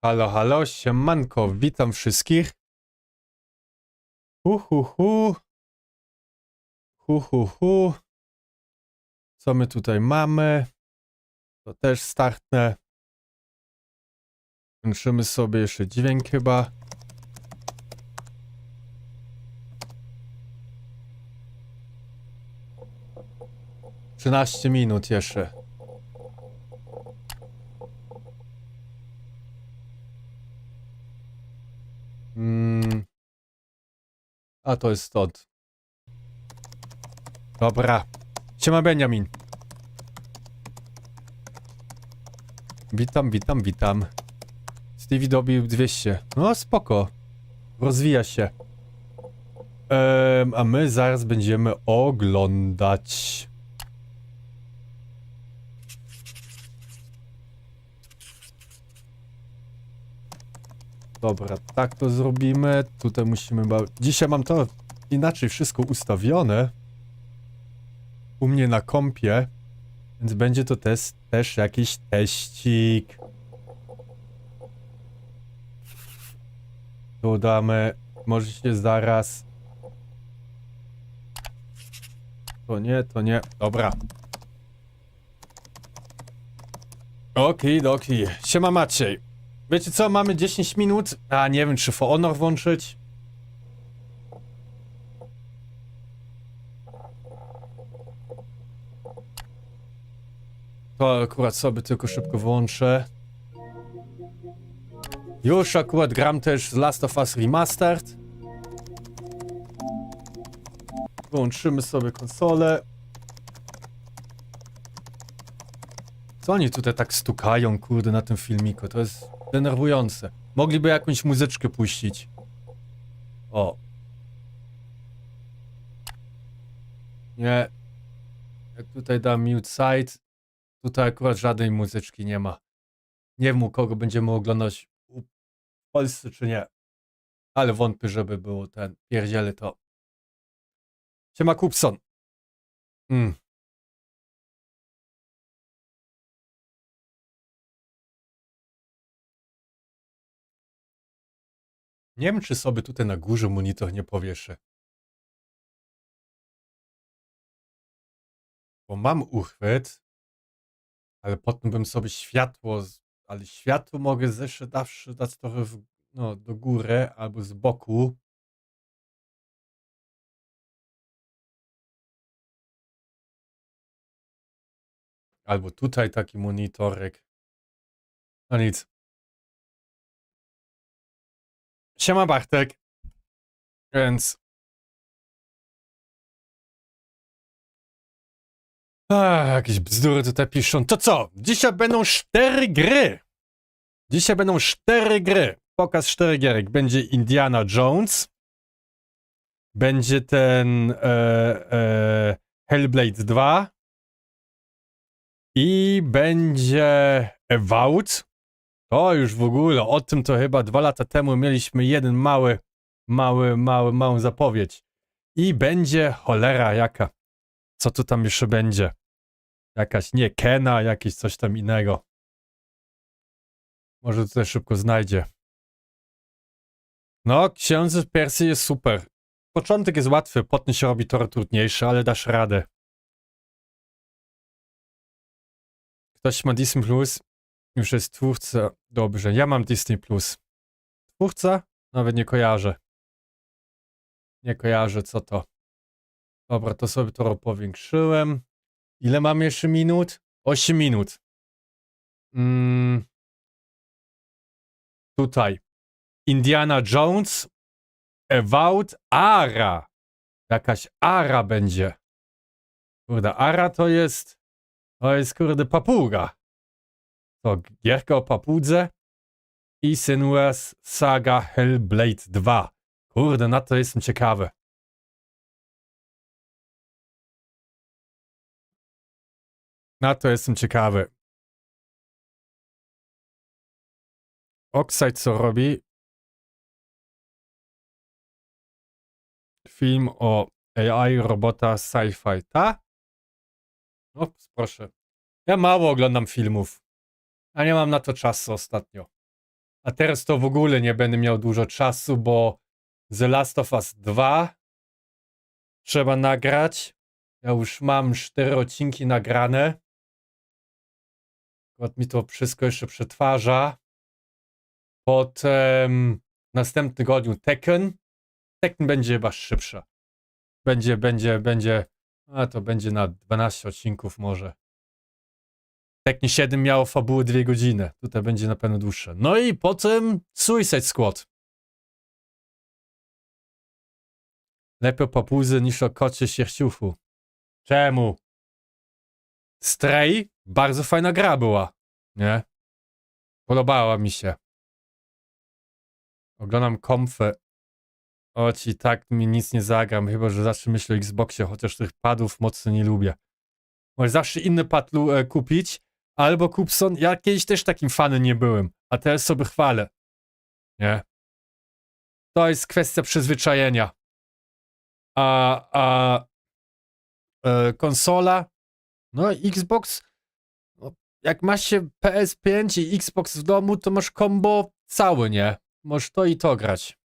Halo, halo, siemanko, witam wszystkich. Hu, hu, hu. Hu, hu, hu. Co my tutaj mamy? To też startnę. Włączymy sobie jeszcze dźwięk chyba. Trzynaście minut jeszcze. A to jest stąd. Dobra. Siema Benjamin. Witam. Stevie dobił 200. No spoko. Rozwija się. A my zaraz będziemy oglądać. Dobra, tak to zrobimy. Tutaj musimy... Dzisiaj mam to inaczej wszystko ustawione. U mnie na kompie. Więc będzie to też jakiś teścik. Dodamy... Może się zaraz... To nie. Dobra. Okidoki. Siema Maciej. Wiecie co, mamy 10 minut. A nie wiem, czy For Honor włączyć. To akurat sobie tylko szybko włączę. Już akurat gram też z Last of Us Remastered. Włączymy sobie konsolę. Co oni tutaj tak stukają, kurde, na tym filmiku? To jest denerwujące. Mogliby jakąś muzyczkę puścić. O. Nie. Jak tutaj dam mute side, tutaj akurat żadnej muzyczki nie ma. Nie wiem, u kogo będziemy oglądać, w Polsce czy nie. Ale wątpię, żeby było ten pierdziele to. Siema Kupson. Nie wiem, czy sobie tutaj na górze monitor nie powieszę. Bo mam uchwyt, ale potem bym sobie światło... Ale światło mogę zawsze dać trochę do góry albo z boku. Albo tutaj taki monitorek. No nic. Siema Bartek. Więc... jakieś bzdury tutaj piszą. To co? Dzisiaj będą 4 gry. Pokaz 4 gierek. Będzie Indiana Jones. Będzie ten... Hellblade 2. I będzie Avowed. To już w ogóle, o tym to chyba 2 lata temu mieliśmy jeden małą zapowiedź. I będzie cholera jaka. Co tu tam jeszcze będzie? Jakaś, nie, Kena, jakieś coś tam innego. Może tutaj szybko znajdzie. No, Księżyc Persji jest super. Początek jest łatwy, potem się robi trochę trudniejszy, ale dasz radę. Ktoś ma Disney Plus? Już jest twórca. Dobrze, ja mam Disney Plus. Twórca? Nawet nie kojarzę. Nie kojarzę, co to. Dobra, to sobie to powiększyłem. Ile mamy jeszcze minut? 8 minut. Tutaj. Indiana Jones. Avowed. Ara. Jakaś Ara będzie. Kurde, Ara to jest... kurde, papuga. To gierka o papudze. I Senua's Saga Hellblade 2. Kurde, na to jestem ciekawy. Oxide co robi? Film o AI, robota, sci-fi, ta? No, proszę. Ja mało oglądam filmów. A nie mam na to czasu ostatnio. A teraz to w ogóle nie będę miał dużo czasu, bo The Last of Us 2 trzeba nagrać. Ja już mam 4 odcinki nagrane. Akurat mi to wszystko jeszcze przetwarza. Potem w następnym tygodniu Tekken. Tekken będzie chyba szybsza. Będzie. A to będzie na 12 odcinków może. Tekken 7 miało fabułę 2 godziny. Tutaj będzie na pewno dłuższe. No i potem Suicide Squad. Lepiej o papuzy niż o kocie sierściuchu. Czemu? Stray? Bardzo fajna gra była. Nie? Podobała mi się. Oglądam komfę. O ci tak mi nic nie zagram, chyba że zawsze myślę o Xboxie, chociaż tych padów mocno nie lubię. Możesz zawsze inny pad kupić, albo Kupson. Ja kiedyś też takim fanem nie byłem, a teraz sobie chwalę. Nie? To jest kwestia przyzwyczajenia. Konsola, no Xbox, no, jak masz się PS5 i Xbox w domu, to masz combo całe, nie? Możesz to i to grać.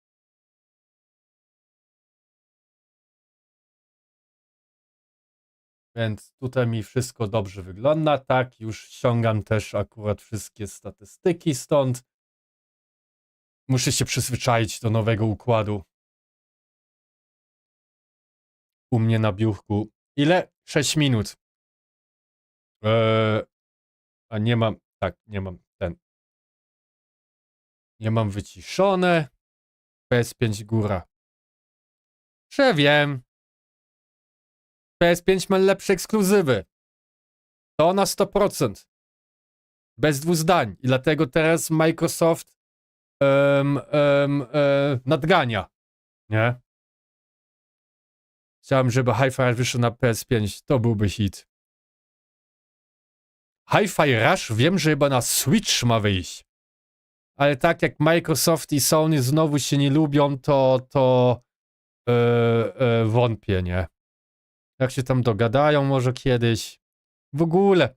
Więc tutaj mi wszystko dobrze wygląda, tak, już ściągam też akurat wszystkie statystyki stąd. Muszę się przyzwyczaić do nowego układu. U mnie na biurku. Ile? 6 minut. A nie mam, tak, nie mam ten. Nie mam wyciszone. PS5 góra. Że wiem. PS5 ma lepsze ekskluzywy. To na 100%. Bez dwóch zdań. I dlatego teraz Microsoft nadgania. Nie? Chciałem, żeby Hi-Fi Rush wyszedł na PS5. To byłby hit. Hi-Fi Rush wiem, że chyba na Switch ma wyjść. Ale tak jak Microsoft i Sony znowu się nie lubią, to wątpię, nie? Jak się tam dogadają może kiedyś. W ogóle.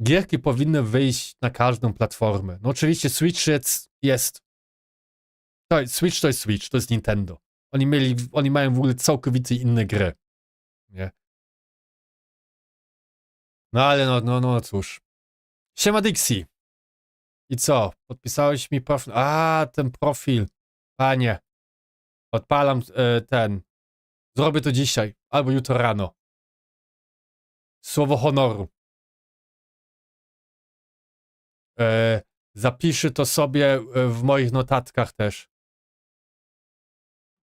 Gierki powinny wyjść na każdą platformę. No oczywiście Switch jest. Switch to jest Switch, to jest Nintendo. Oni mają w ogóle całkowicie inne gry. Nie? No ale no cóż. Siema Dixie. I co? Podpisałeś mi profil? A, ten profil. Panie. Odpalam ten. Zrobię to dzisiaj. Albo jutro rano. Słowo honoru. Zapiszę to sobie w moich notatkach też.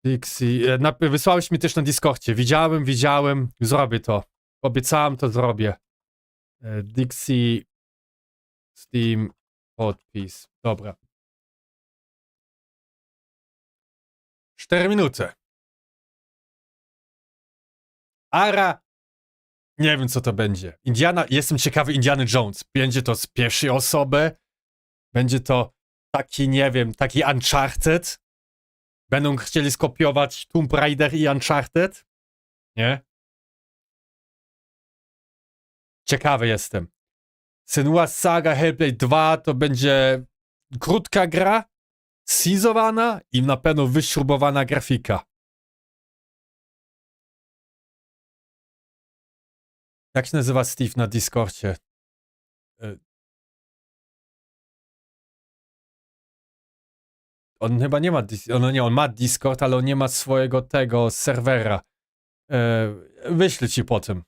Dixie. Wysłałeś mi też na Discordzie. Widziałem. Zrobię to. Obiecałem, to zrobię. Dixie. Steam. Podpis. Dobra. 4 minuty. Ara. Nie wiem, co to będzie. Jestem ciekawy Indiana Jones. Będzie to z pierwszej osoby? Będzie to taki, nie wiem, taki Uncharted? Będą chcieli skopiować Tomb Raider i Uncharted? Nie? Ciekawy jestem. Senua Saga Hellblade 2 to będzie krótka gra, schizowana i na pewno wyśrubowana grafika. Jak się nazywa Steve na Discordzie? On chyba nie ma on ma Discord, ale on nie ma swojego tego serwera. Wyślę ci potem.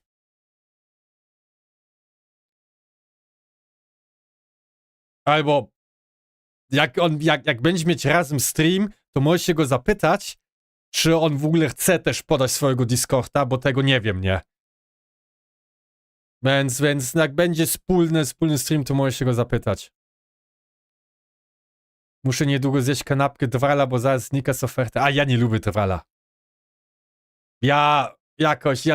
Albo jak będzie mieć razem stream, to możesz się go zapytać, czy on w ogóle chce też podać swojego Discorda, bo tego nie wiem, nie? Więc jak będzie wspólny stream, to możesz się go zapytać. Muszę niedługo zjeść kanapkę Drwala, bo zaraz znika z oferty. A ja nie lubię Drwala. Ja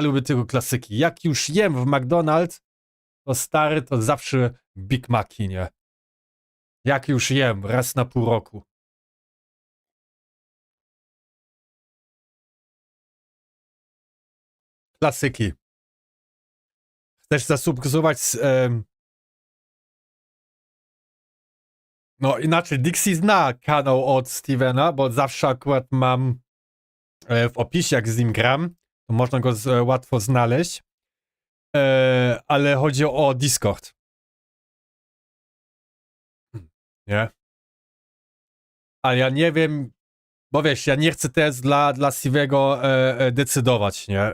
lubię tylko klasyki. Jak już jem w McDonald's, to stary, to zawsze Big Maci, nie? Jak już jem, raz na pół roku. Klasyki. Chcesz zasubskrybować No inaczej, Dixie zna kanał od Stevena, bo zawsze akurat mam w opisie, jak z nim gram, to można go łatwo znaleźć. Ale chodzi o Discord. Nie? Ale ja nie wiem, bo wiesz, ja nie chcę teraz dla Steve'ego decydować, nie?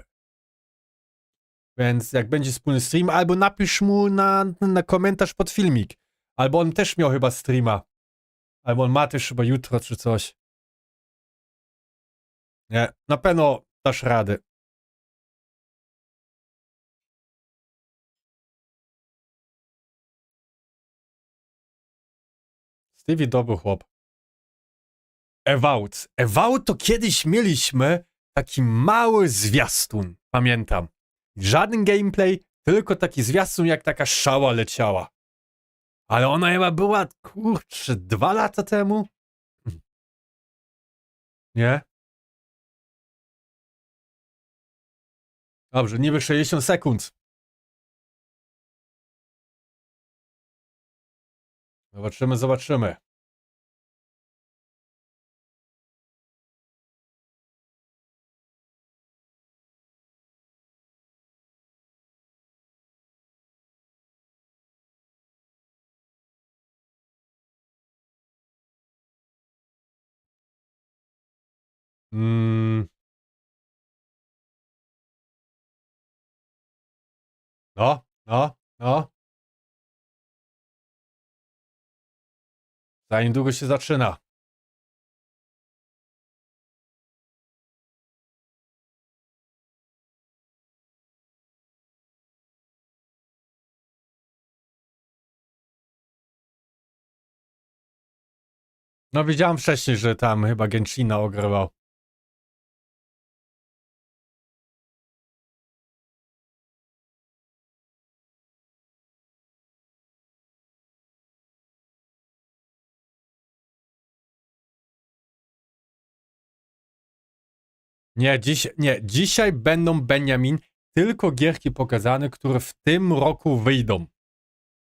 Więc jak będzie wspólny stream, albo napisz mu na komentarz pod filmik. Albo on też miał chyba streama. Albo on ma też chyba jutro czy coś. Nie, na pewno dasz rady. Stevie dobry chłop. Ewout. Ewout to kiedyś mieliśmy taki mały zwiastun. Pamiętam. Żaden gameplay, tylko taki zwiastun, jak taka szała leciała. Ale ona chyba była, kurczę, 2 lata temu? Nie? Dobrze, niby 60 sekund. Zobaczymy, zobaczymy. No, no, no. Za niedługo się zaczyna. No widziałem wcześniej, że tam chyba Genshina ogrywał. Nie, dzisiaj będą, Benjamin, tylko gierki pokazane, które w tym roku wyjdą.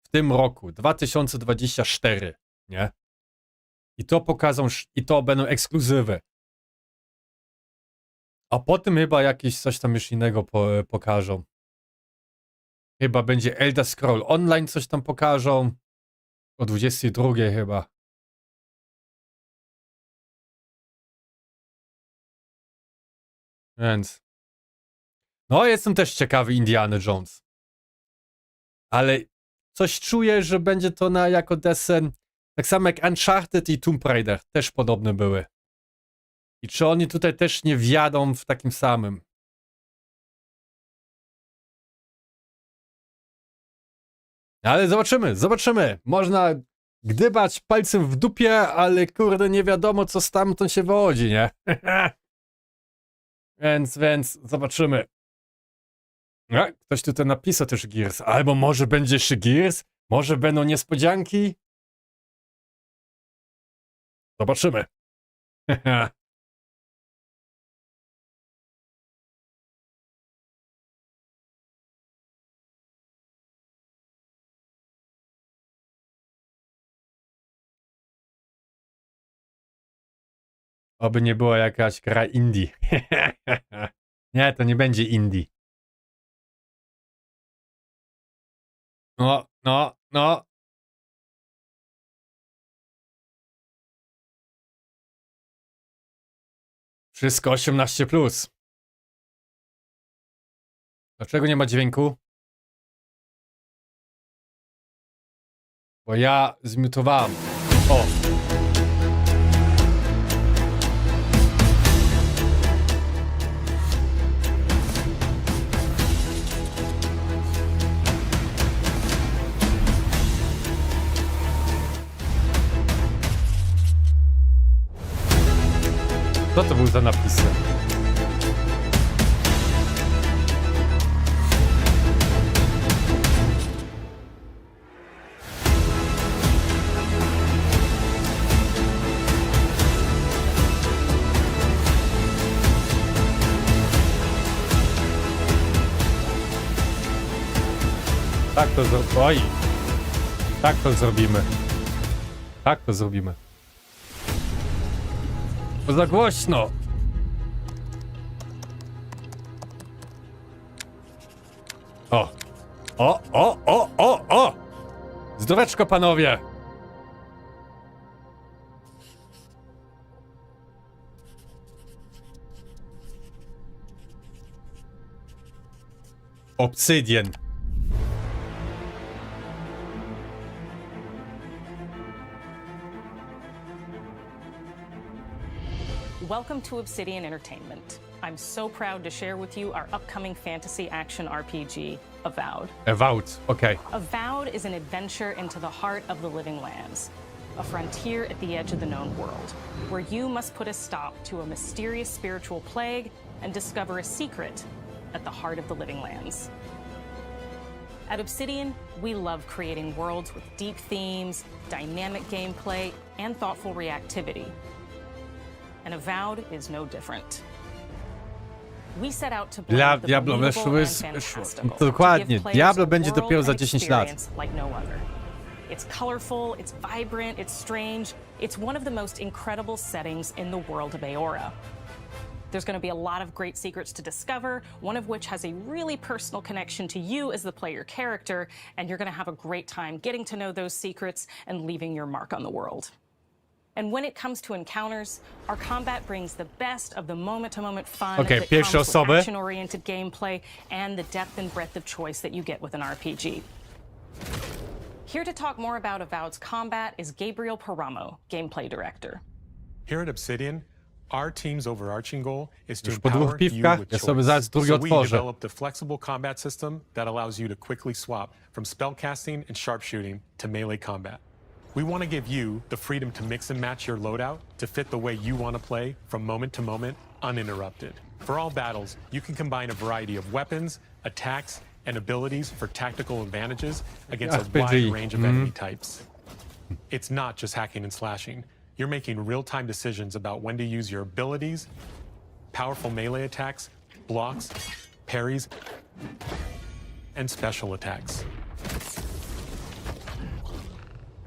W tym roku, 2024, nie? I to pokażą, i to będą ekskluzywy. A potem chyba jakieś coś tam już innego pokażą. Chyba będzie Elder Scroll Online coś tam pokażą. O 22 chyba. Więc. No, jestem też ciekawy Indiana Jones. Ale coś czuję, że będzie to jako desen. Tak samo jak Uncharted i Tomb Raider też podobne były. I czy oni tutaj też nie wjadą w takim samym? Ale zobaczymy, zobaczymy. Można gdybać palcem w dupie, ale kurde, nie wiadomo, co stamtąd się wychodzi, nie? więc zobaczymy. No, ktoś tutaj napisał też Gears. Albo może będzie jeszcze Gears? Może będą niespodzianki? Zobaczymy. Oby nie była jakaś gra indie. Nie, to nie będzie indie. No. Wszystko 18+. Dlaczego nie ma dźwięku? Bo ja zmiutowałem. O! Co to był za napisy? Tak to zrobimy. Tak to zrobimy. Bo za głośno! O! O, o, o, o, o! Zdroweczko, panowie! Obsydian. Welcome to Obsidian Entertainment. I'm so proud to share with you our upcoming fantasy action RPG, Avowed. Avowed, okay. Avowed is an adventure into the heart of the living lands, a frontier at the edge of the known world, where you must put a stop to a mysterious spiritual plague and discover a secret at the heart of the living lands. At Obsidian, we love creating worlds with deep themes, dynamic gameplay, and thoughtful reactivity. And Avowed is no different. We set out to Dla Diablo wyszło. Dokładnie. Diablo będzie dopiero za 10 lat. Like no other. It's colorful, it's vibrant, it's strange. It's one of the most incredible settings in the world of Eora. There's going to be a lot of great secrets to discover, one of which has a really personal connection to you as the player character, and you're going to have a great time getting to know those secrets and leaving your mark on the world. And when it comes to encounters, our combat brings the best of the moment-to-moment fun that comes with action-oriented gameplay and the depth and breadth of choice that you get with an RPG. Here to talk more about Avowed's combat is Gabriel Paramo, Gameplay Director. Here at Obsidian, our team's overarching goal is to Już po dwóch empower you piwkach, with ja sobie choice. zaraz drugi So we otworzę. developed a flexible combat system that allows you to quickly swap from spellcasting and sharpshooting to melee combat. We want to give you the freedom to mix and match your loadout to fit the way you want to play from moment to moment, uninterrupted. For all battles, you can combine a variety of weapons, attacks, and abilities for tactical advantages against a wide range of enemy types. It's not just hacking and slashing. You're making real-time decisions about when to use your abilities, powerful melee attacks, blocks, parries, and special attacks.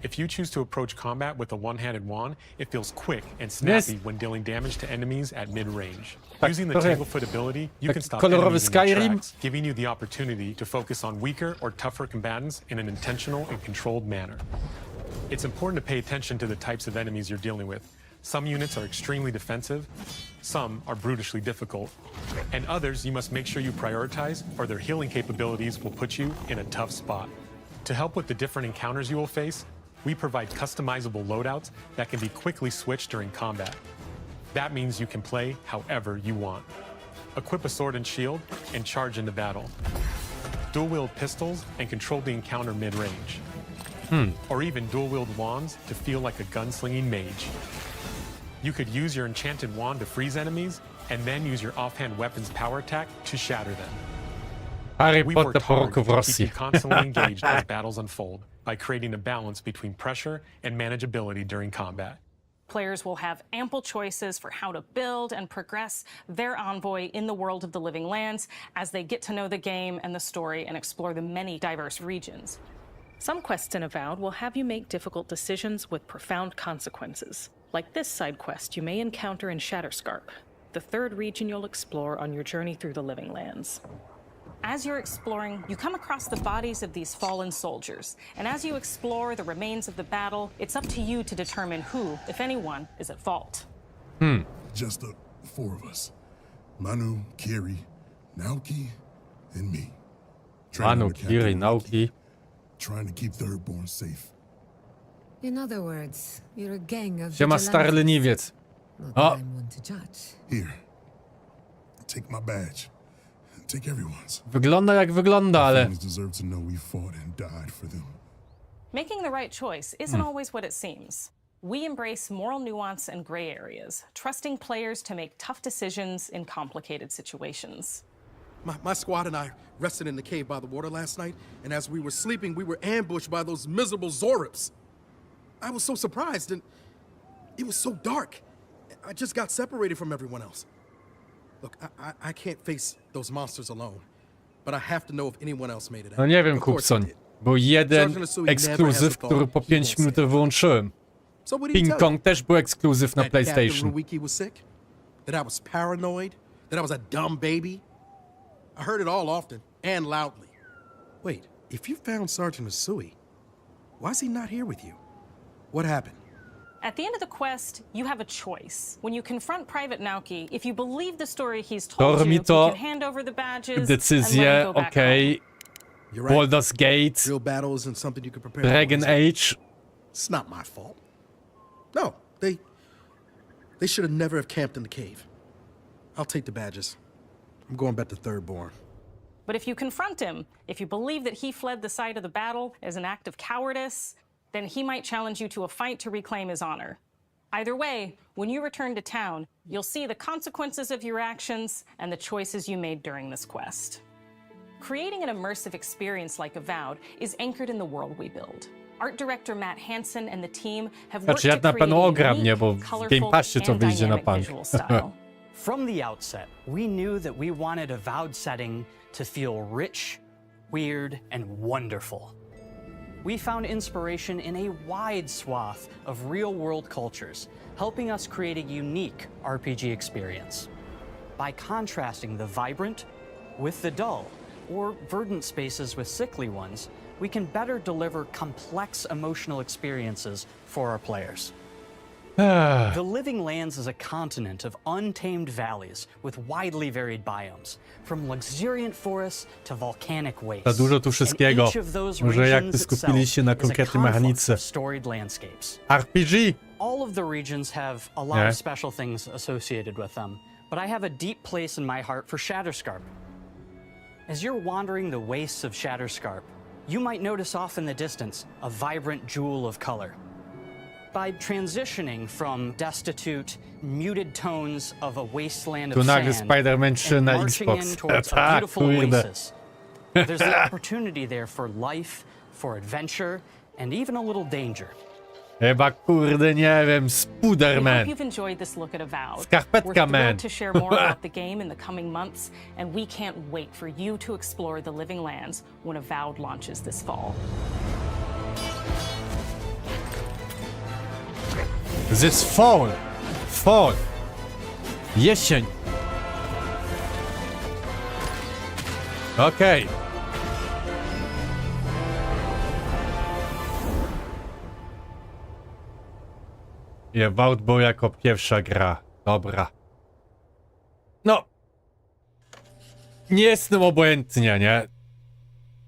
If you choose to approach combat with a one-handed wand, it feels quick and snappy when dealing damage to enemies at mid-range. Using the Tanglefoot ability, you can stop enemies in their tracks, giving you the opportunity to focus on weaker or tougher combatants in an intentional and controlled manner. It's important to pay attention to the types of enemies you're dealing with. Some units are extremely defensive, some are brutishly difficult, and others you must make sure you prioritize, or their healing capabilities will put you in a tough spot. To help with the different encounters you will face, we provide customizable loadouts that can be quickly switched during combat. That means you can play however you want. Equip a sword and shield and charge into battle. Dual-wield pistols and control the encounter mid-range. Or even dual-wield wands to feel like a gunslinging mage. You could use your enchanted wand to freeze enemies, and then use your offhand weapon's power attack to shatter them. Harry We Potter worked po hard roku w to keep Rosji. you constantly engaged as battles unfold by creating a balance between pressure and manageability during combat. Players will have ample choices for how to build and progress their envoy in the world of the living lands as they get to know the game and the story and explore the many diverse regions. Some quests in Avowed will have you make difficult decisions with profound consequences, like this side quest you may encounter in Shatterscarp, the third region you'll explore on your journey through the living lands. As you're exploring, you come across the bodies of these fallen soldiers, and as you explore the remains of the battle, it's up to you to determine who, if anyone, is at fault. Just the four of us. Manu, Kiri, Naoki, and me. Manu, Kiri, Naoki. Trying to keep Thirdborn safe. In other words, you're a gang of Siema, stary leniwiec. Not O. that I'm one to judge. Here. Take my badge. Take everyone's. Wygląda jak wygląda, ale... Families deserve to know we fought and died for them. Making the right choice isn't always what it seems. We embrace moral nuance and gray areas, trusting players to make tough decisions in complicated situations. My squad and I rested in the cave by the water last night, and as we were sleeping, we were ambushed by those miserable Zorips. I was so surprised, and it was so dark. I just got separated from everyone else. Look, I can't face those monsters alone, but I have to know if anyone else made it out. No nie wiem, Of course Kupson. he did. Był jeden Sergeant Asui never has ekskluzyw, a który thought po he 5 won't minut say. wyłączyłem. So what did he Ping tell Pong też był ekskluzyw na you? That Captain PlayStation. Ruiki was sick? That I was paranoid? That I was a dumb baby? I heard it all often and loudly. Wait, if you found Sergeant Usui, why's he not here with you? What happened? At the end of the quest, you have a choice. When you confront Private Naoki, if you believe the story he's told you, you can hand over the badges and let Decyzje, him go back okej. home. You're right. Baldur's Gate, Real battle isn't something you can prepare Dragon for. is it? Age. It's not my fault. No, they should have never have camped in the cave. I'll take the badges. I'm going back to Third Born. But if you confront him, if you believe that he fled the site of the battle as an act of cowardice, then he might challenge you to a fight to reclaim his honor. Either way, when you return to town, you'll see the consequences of your actions and the choices you made during this quest. Creating an immersive experience like Avowed is anchored in the world we build. Art director Matt Hansen and the team have worked Znaczy ja to na create pewno a ogram, nie, unique, bo w colorful, Game Passie to and wyjdzie na dynamic bank. visual style. From the outset, we knew that we wanted Avowed setting to feel rich, weird, and wonderful. We found inspiration in a wide swath of real-world cultures, helping us create a unique RPG experience. By contrasting the vibrant with the dull, or verdant spaces with sickly ones, we can better deliver complex emotional experiences for our players. The Living Lands is a continent of untamed valleys with widely varied biomes, from luxuriant forests to volcanic Za wastes. dużo tu And wszystkiego. each of those Może jakby regions skupili się na itself is a konkretnej confluence mechanice. of storied landscapes. RPG! All of the regions have a lot Yeah. of special things associated with them, but I have a deep place in my heart for Shatterscarp. As you're wandering the wastes of Shatterscarp, you might notice off in the distance a vibrant jewel of color. By transitioning from destitute, muted tones of a wasteland Tu of nagle sand Spider-Man 3 and na marching in Xbox. towards a Tak, beautiful kurde. oasis, there's the opportunity there for life, for adventure, and even a little danger. Chyba kurde, nie wiem, We Spider-Man. hope you've enjoyed this look at Avowed. Skarpetka We're thrilled Man. to share more about the game in the coming months, and we can't wait for you to explore the Living Lands when Avowed launches this fall. This fall. Fall. Jesień. Okej. I Avowed był jako pierwsza gra. Dobra. No. Nie jestem obojętnie, nie?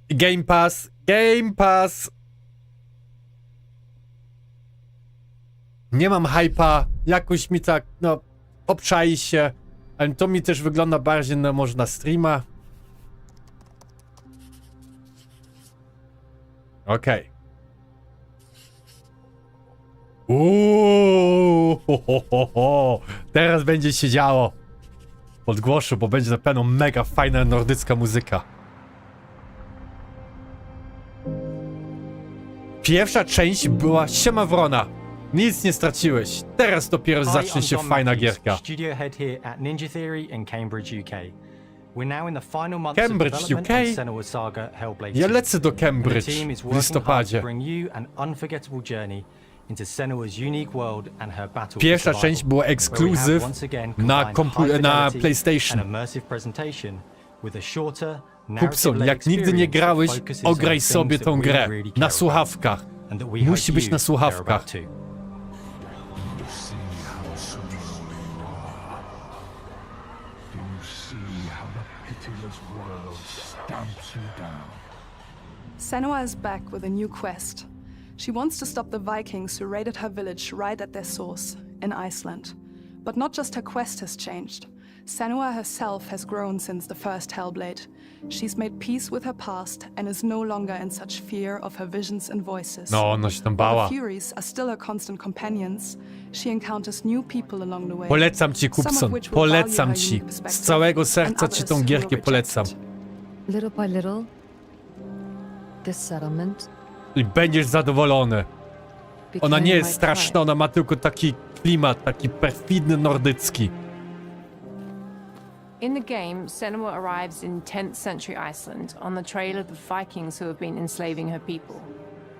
Game Pass. Game Pass. Nie mam hypa, jakoś mi tak, no, obczai się, ale to mi też wygląda bardziej na może na streama. Okej. Teraz będzie się działo. Podgłoszę, bo będzie na pewno mega fajna nordycka muzyka. Pierwsza część była siema wrona. Nic nie straciłeś. Teraz dopiero zacznie się fajna gierka. Studio head here at Ninja Theory in Cambridge, UK. We're now in the final months Cambridge, of development UK? on Senua's Saga Hellblade Ja 2. lecę do And the Cambridge team is w working hard to listopadzie. bring you an unforgettable journey into Senua's unique world and her battle for Pierwsza survival, część była where we have ekskluzyw once again na, combined high na fidelity PlayStation. and immersive presentation with a shorter, Kupson, narrative-led jak nigdy nie experience grałeś, that focuses on ograj the sobie things tą that we grę. really Na care about, słuchawkach. and that we Musi hope być na you słuchawkach. care about too. Senua is back with a new quest. She wants to stop the Vikings who raided her village right at their source, in Iceland. But not just her quest has changed. Senua herself has grown since the first Hellblade. She's made peace with her past and is no longer in such fear of her visions and voices. No, ona się tam While bała. the Furies are still her constant companions, she encounters new people along the way. Polecam ci, some of Kupson. which will value Polecam her ci. unique Z perspective, całego serca and ci others tą who will gierkę reject polecam. it. Little by little, this settlement I będziesz zadowolony. Ona nie became jest my straszna, tribe. ona ma tylko taki klimat, taki perfidny nordycki. In the game, Senua arrives in 10th century Iceland on the trail of the Vikings who have been enslaving her people.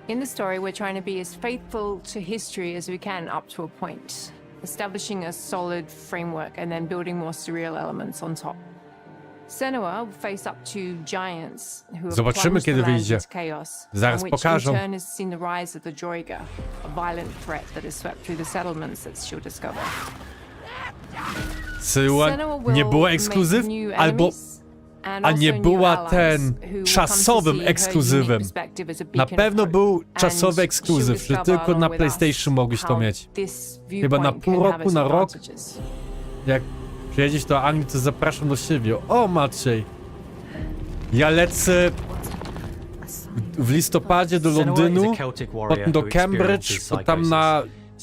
In the story, we're trying to be as faithful to history as we can up to a point, establishing a solid framework and then building more surreal elements on top. Senua will face up to giants who have Zobaczymy, plunged the kiedy land wyjdzie. into chaos, Zaraz and which pokażą. in turn has seen the rise of the Joiga, a violent threat that has swept through the settlements that she'll discover. Syła nie była ekskluzyw, albo a nie była ten czasowym ekskluzywem. Na pewno był czasowy ekskluzyw, że tylko na PlayStation mogłeś to mieć. Chyba na pół roku, na rok. Jak przyjedziesz do Anglii, to zapraszam do siebie. O, Maciej. Ja lecę w listopadzie do Londynu, potem do Cambridge, bo tam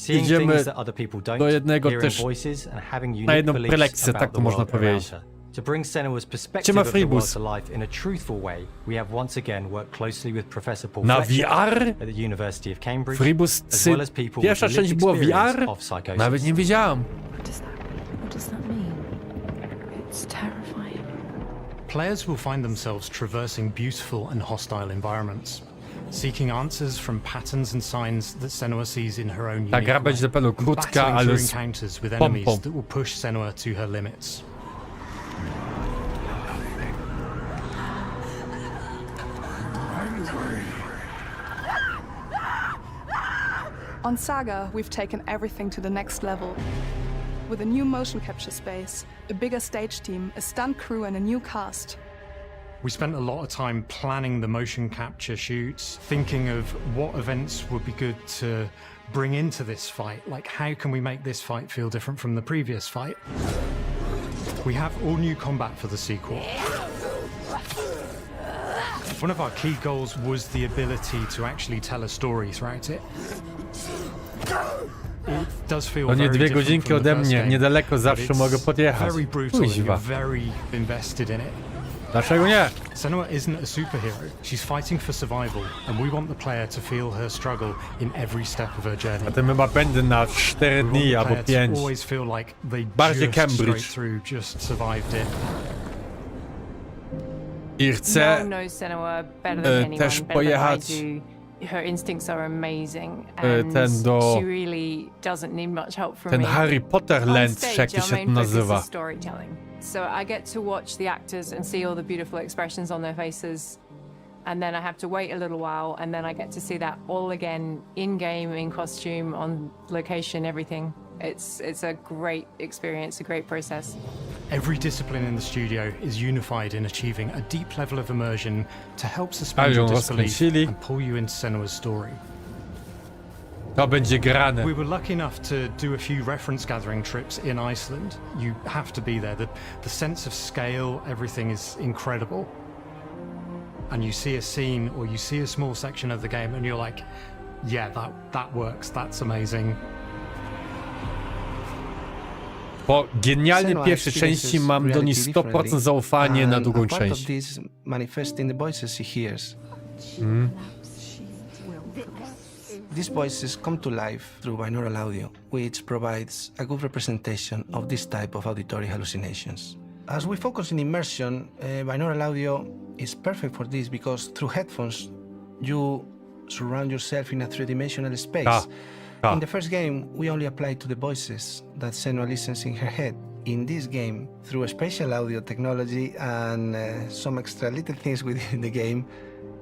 jedziemy do jednego też, na jedną prelekcję, tak to można powiedzieć. To bring Senua's perspective Siema, of the world Fribus. to life in a truthful way, we have once again worked closely with Professor Paul Na Fletcher VR? at the University of Cambridge, Fribus, as well as people pierwsza with część lived była experience VR? of psychosis. Nawet nie wiedziałam. What does that mean? It's terrifying. Players will find themselves traversing beautiful and hostile environments, seeking answers from patterns and signs that Senua sees in her own Ta unique gra way, będzie na pewno and krótka, battling ale through z encounters with pompą. enemies that will push Senua to her limits. On Saga, we've taken everything to the next level. With a new motion capture space, a bigger stage team, a stunt crew, and a new cast. We spent a lot of time planning the motion capture shoots, thinking of what events would be good to bring into this fight. Like, how can we make this fight feel different from the previous fight? We have all new combat for the sequel. One of our key goals was the ability to actually tell a story throughout it. It does feel To nie very 2 different godzinki from the ode first mnie, game, niedaleko, but zawsze it's mogę podjechać. very brutal and Kuźwa. you're very invested in it. Dlaczego nie? Senua isn't a superhero. She's fighting for survival, and we want the player to feel her struggle in every step of her journey. A ten chyba będę na 4 We want dni the albo player 5. to always feel like they Bardziej just Cambridge. straight through just survived it. I No chcę one knows Senua better than anyone, też better pojechać than I do. Her instincts are amazing, and ten do- she really doesn't need much help from ten me. Harry Potter On Land, stage, jak to our się main to focus nazywa. is storytelling. So I get to watch the actors and see all the beautiful expressions on their faces, and then I have to wait a little while, and then I get to see that all again in game, in costume, on location, everything. It's a great experience, a great process. Every discipline in the studio is unified in achieving a deep level of immersion to help suspend Ale ją your disbelief rozkręcili. and pull you into Senua's story. To będzie grane. We were lucky enough to do a few reference gathering trips in Iceland. You have to be there. The sense of scale, everything is incredible. And you see a scene or you see a small section of the game and you're like, yeah, that works, that's amazing. Po genialnej pierwszej części mam do niej 100% zaufanie na drugą część. These voices come to life through binaural audio, which provides a good representation of this type of auditory hallucinations. As we focus in immersion, binaural audio is perfect for this because through headphones, you surround yourself in a three-dimensional space. In the first game, we only applied to the voices that Senua listens in her head. In this game, through a spatial audio technology and some extra little things within the game,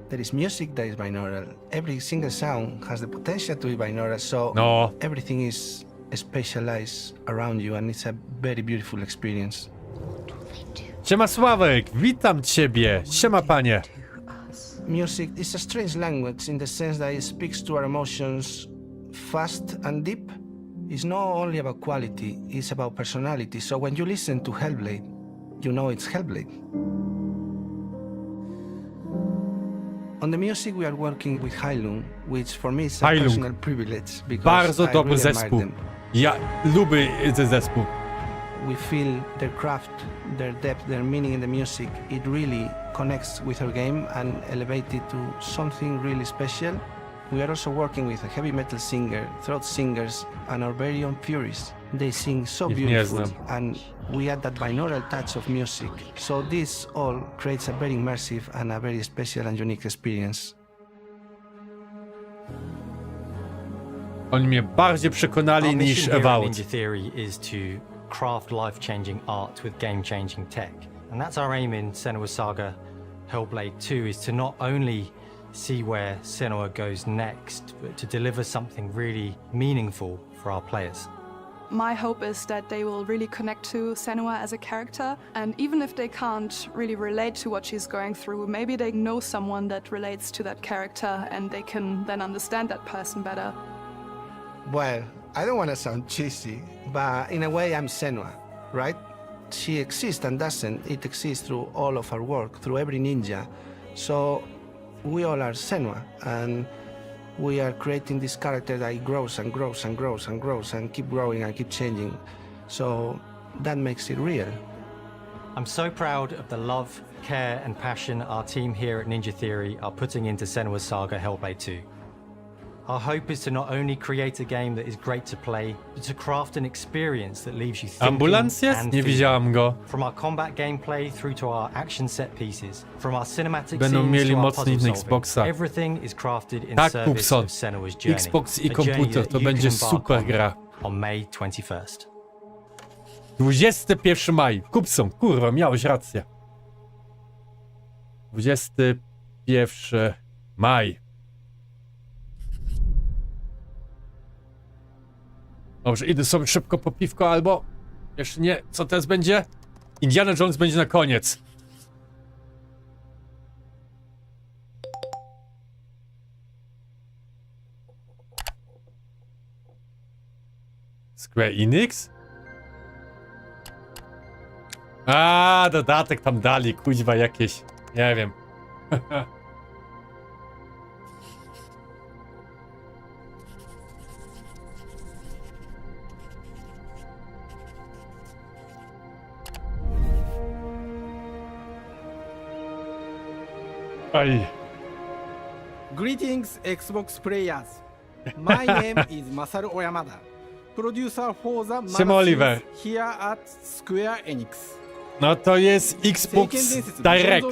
there is music that is binaural. Every single sound has the potential to be binaural, so everything is spatialized around you and it's a very beautiful experience. Siema Sławek, witam ciebie. Siema panie. Music is a strange language in the sense that it speaks to our emotions fast and deep. It's not only about quality, it's about personality. So when you listen to Hellblade, you know it's Hellblade. On the music we are working with Heilung, which for me is a personal privilege because Bardzo I dobry really admire zespół. them. Ja lubię ten zespół. We feel their craft, their depth, their meaning in the music. It really connects with our game and elevates it to something really special. We are also working with a heavy metal singer, throat singers, and our very own Furies. They sing so beautifully, and we add that binaural touch of music. So this all creates a very immersive and a very special and unique experience. Oni mnie bardziej przekonali Our niż mission here at Avowed. Ninja Theory is to craft life-changing art with game-changing tech. And that's our aim in Senua's Saga Hellblade 2, is to not only see where Senua goes next, but to deliver something really meaningful for our players. My hope is that they will really connect to Senua as a character, and even if they can't really relate to what she's going through, maybe they know someone that relates to that character and they can then understand that person better. Well, I don't want to sound cheesy, but in a way I'm Senua, right? She exists and doesn't. It exists through all of our work, through every ninja. So we all are Senua, and we are creating this character that grows and grows and grows and grows and keep growing and keep changing. So that makes it real. I'm so proud of the love, care, and passion our team here at Ninja Theory are putting into Senua's Saga Hellblade 2. Our hope is to not only create a game that is great to play, but to craft an experience that leaves you thinking Ambulans jest? and Nie feeling. widziałem go. From our combat gameplay through to our action set pieces, from our cinematic Będą scenes mieli to our mocny puzzle Xboxa. solving, everything is crafted in Tak, service Kupson. of Senua's journey. Xbox i A komputer, journey to that you będzie can embark super on gra. On May 21st. 21 maj. Kupson, kurwa, miałeś rację. 21 maj. Dobrze, idę sobie szybko po piwko, albo... Jeszcze nie, co teraz będzie? Indiana Jones będzie na koniec. Square Enix? A, dodatek tam dali, kuźwa jakieś. Nie wiem. Aj. Greetings, Xbox players. My name is Masaru Oyamada, producer for the Siema, Oliver. series here at Square Enix. No to jest Xbox Direct.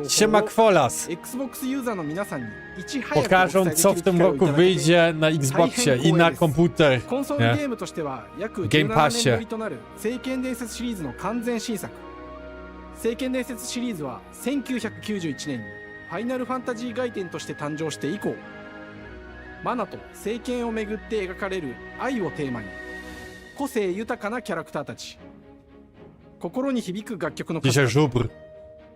Siema Kwolas. Xbox user の皆さんにいち早く Pokażą, co w tym roku wyjdzie na Xboxie i na komputer. コンソールゲームとしては約ゲームパッシュ17年ぶりとなる聖剣伝説シリーズの完全新作。聖剣伝説シリーズは1991年にファイナルファンタジー外伝として誕生して以降、マナと聖剣をめぐって描かれる愛をテーマに、個性豊かなキャラクターたち、心に響く楽曲の数々、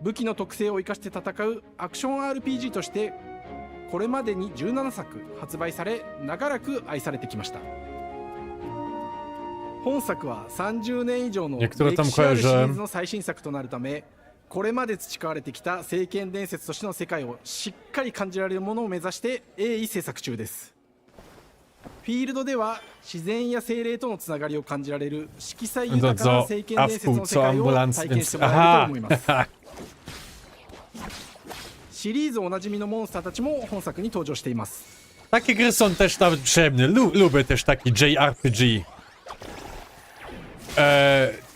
武器の特性を生かして戦うアクション RPG としてこれまでに17作発売され、長らく愛されてきました。本作は30年以上の歴史あるシリーズの最新作となるため、これまで培われてきた聖剣伝説としての世界をしっかり感じられるものを目指して鋭意制作中です。フィールドでは自然や精霊とのつながりを感じられる色彩豊かな聖剣伝説の世界を体験してもらえると思います。シリーズおなじみのモンスターたちも本作に登場しています。Takie gry są też nawet przyjemne. Lubię też taki JRPG.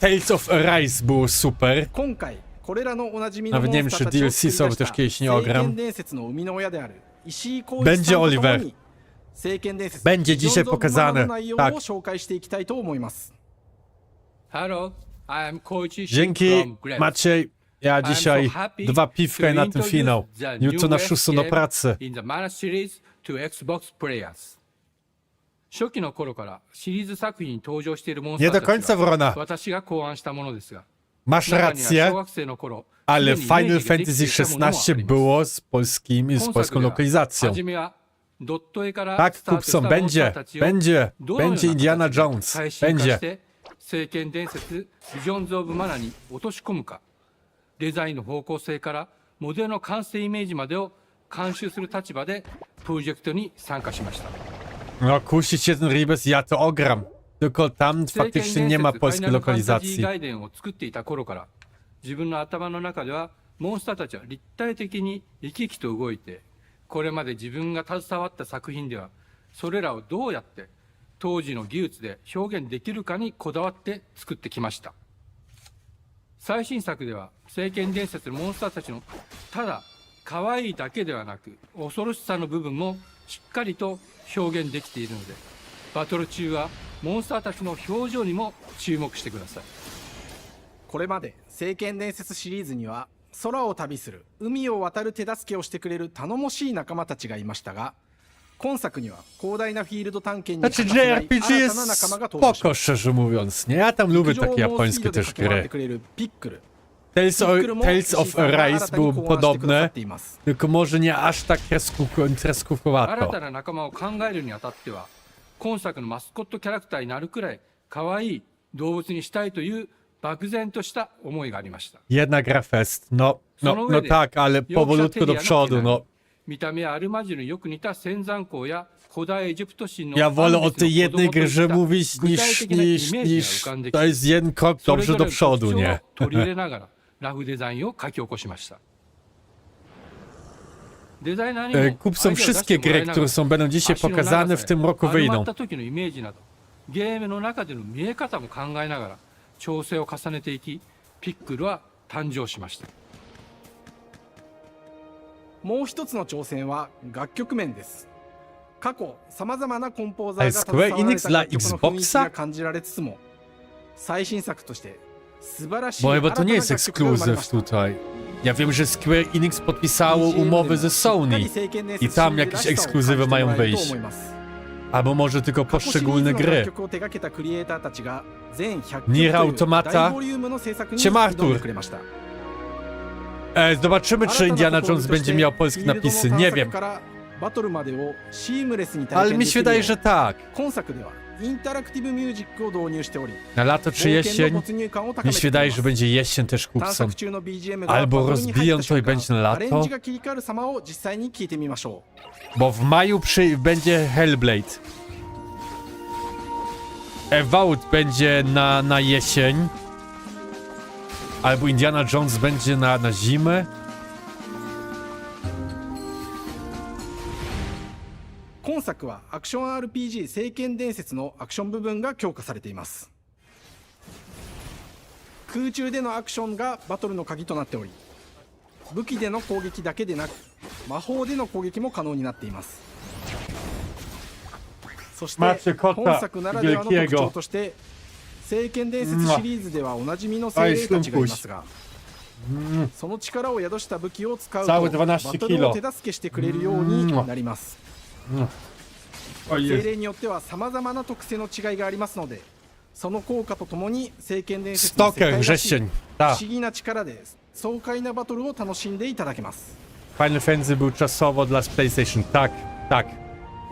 Tales of Arise było super. 今回これらのおなじみの Nawet モ nie ン wiem, スター czy たちを DLC 作り sobie 出 też した kiedyś nie 聖 ogram. 剣伝説の生みの親である石井浩一さん Będzie と共 Oliver. に聖剣伝説 Będzie dzisiaj 非常に学ぶ pokazane. 内容を Tak. 紹介していきたいと思います。 Hello, I am Koichi Dzięki, from Grab. Maciej. Ja dzisiaj I'm so happy 2 piwka i na tym to finał. introduce the Jutro na newest 6 do game pracy. in the Mana series to Xbox players. 初期の頃からシリーズ作品に登場しているモンス Nie タ do ーたち końca, は Wrona. 私が考案したものですが、 Masz 中には rację, 小学生の頃 ale すでにイメー Final ジができて Fantasy いたものもあります XVI było z polską 本作では lokalizacją. 初めはドット絵からス Tak, タートした Kupson, モンスターたちを będzie どのような Indiana 形で Jones. 最新化 Będzie. して聖剣伝説ビジョンズ・オブ・マナに落とし込むか、デザインの方向性からモデルの完成イメージまでを監修する立場でプロジェクトに参加しました。 No, kusić się ten Ribes, ja to ogram. Tylko tam faktycznie nie ma polskiej ファイナルファンタジー lokalizacji. 外伝を作っていた頃から、自分の頭の中ではモンスターたちは立体的に生き生きと動いて、これまで自分が携わった作品ではそれらをどうやって当時の技術で表現できるかにこだわって作ってきました。最新作では聖剣伝説のモンスターたちのただ可愛いだけではなく恐ろしさの部分もしっかりと表現できているので、バトル中はモンスターたちの表情にも注目してください。これまで聖剣伝説シリーズには空を旅する海を渡る手助けをしてくれる頼もしい仲間たちがいましたが、今作には広大なフィールド探検に Znaczy, 欠かせない JRPG 新 jest たな仲間が登場し spoko, ます。 szczerze mówiąc, nie? Ja tam lubię 陸上 takie を猛スピ japońskie ードで też 駆け回って gry. くれるピックル。 Tales of Arise było 新たに考案してくださ podobne, っています。 tylko może nie aż tak 新 kreskówkowato. たな仲間を考えるにあたっては、今作のマスコットキャラクターになるくらい可愛い動物にしたいという漠然とした思いがありました。 Jedna gra fest, no tak, ale powolutku do przodu, no. 見た目はアルマジルによく似た仙山港や古代エジプト神の Ja wolę o tej jednej アンデスの子供とい grze った mówić 具体 niż, 的なイメージが niż 浮かんでき to て、 jest jeden krok それ dobrze ぞれ do の przodu, 特徴を nie? 取り入れながらラフデザインを書き起こしました。デザイナーにもアイデアを Kupcom 出して wszystkie もら gry, いなが które ら są będą dzisiaj 足の pokazane 長 w さ tym や roku 丸ま wyjdą. った時のイメージなどゲームの中での見え方も考えながら調整を重ねていき、ピックルは誕生しました。もう一つの挑戦は楽曲面です。過去さまざまなコンポーザーが Ale 携わ Square られ Enix た dla 楽曲の雰囲気が Xboxa? 感じられつつも、最新作として素晴らしい Bo 新 chyba た to な nie 楽 jest 曲が生まれま ekskluzyw した。 tutaj. Ja wiem, że Square Enix podpisało umowy ze Sony i tam jakieś ekskluzywy mają wyjść. Albo może tylko poszczególne gry. Nier Automata. Siema Artur. Zobaczymy, czy Indiana Jones będzie miał polskie napisy. Nie wiem. Ale mi się wydaje, że tak. Na lato czy jesień? Mi się wydaje, że będzie jesień też kupcom. Albo rozbiją to i będzie na lato. Bo w maju będzie Hellblade. Evout będzie na jesień. Albo Indiana Jones będzie na zimę. 今作はアクション RPG 聖剣伝説のアクション部分が強化されています。空中でのアクションがバトルの鍵となっており、武器での攻撃だけでなく魔法での攻撃も可能になっています。そして本作ならではの特徴として聖剣伝説シリーズではおなじみの精霊たちがいますが、その力を宿した武器を使うとバトルを手助けしてくれるようになります。精霊によってはさまざまな特性の違いがありますので、その効果とともに聖剣伝説の世界らしい不思議な力で爽快なバトルを楽しんでいただけます。 Final Fantasy był czasowo dla PlayStation. Tak, tak.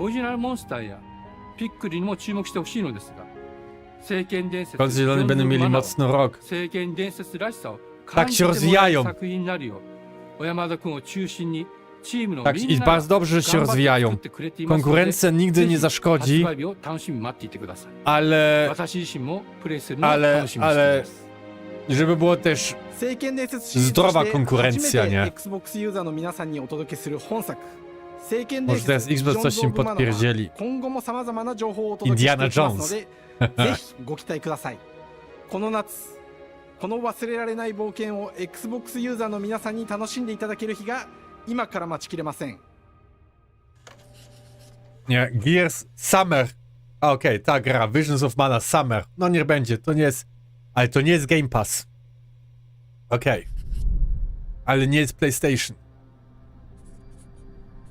オリジナルモンスターやピックルにも注目してほしいのですが、聖剣伝説 Zieloni będą mieli mocno rok. 聖剣伝説らしさを Tak 感 się じてもらえる rozwijają. 作品になるよう、小山田君を中心に Tak, i bardzo dobrze, że się rozwijają. Konkurencja nigdy nie zaszkodzi, ale żeby było też zdrowa konkurencja, nie? Może teraz Xbox coś im podpierdzieli. Indiana Jones. この夏、この忘れられない冒険を Xbox ユーザーの皆さんに楽しんでいただける日が今から待ちきれません。Nie, Gears Summer. Okej, ta gra, Visions of Mana Summer. No niech będzie, to nie jest... Ale to nie jest Game Pass. Okej. Ale nie jest PlayStation.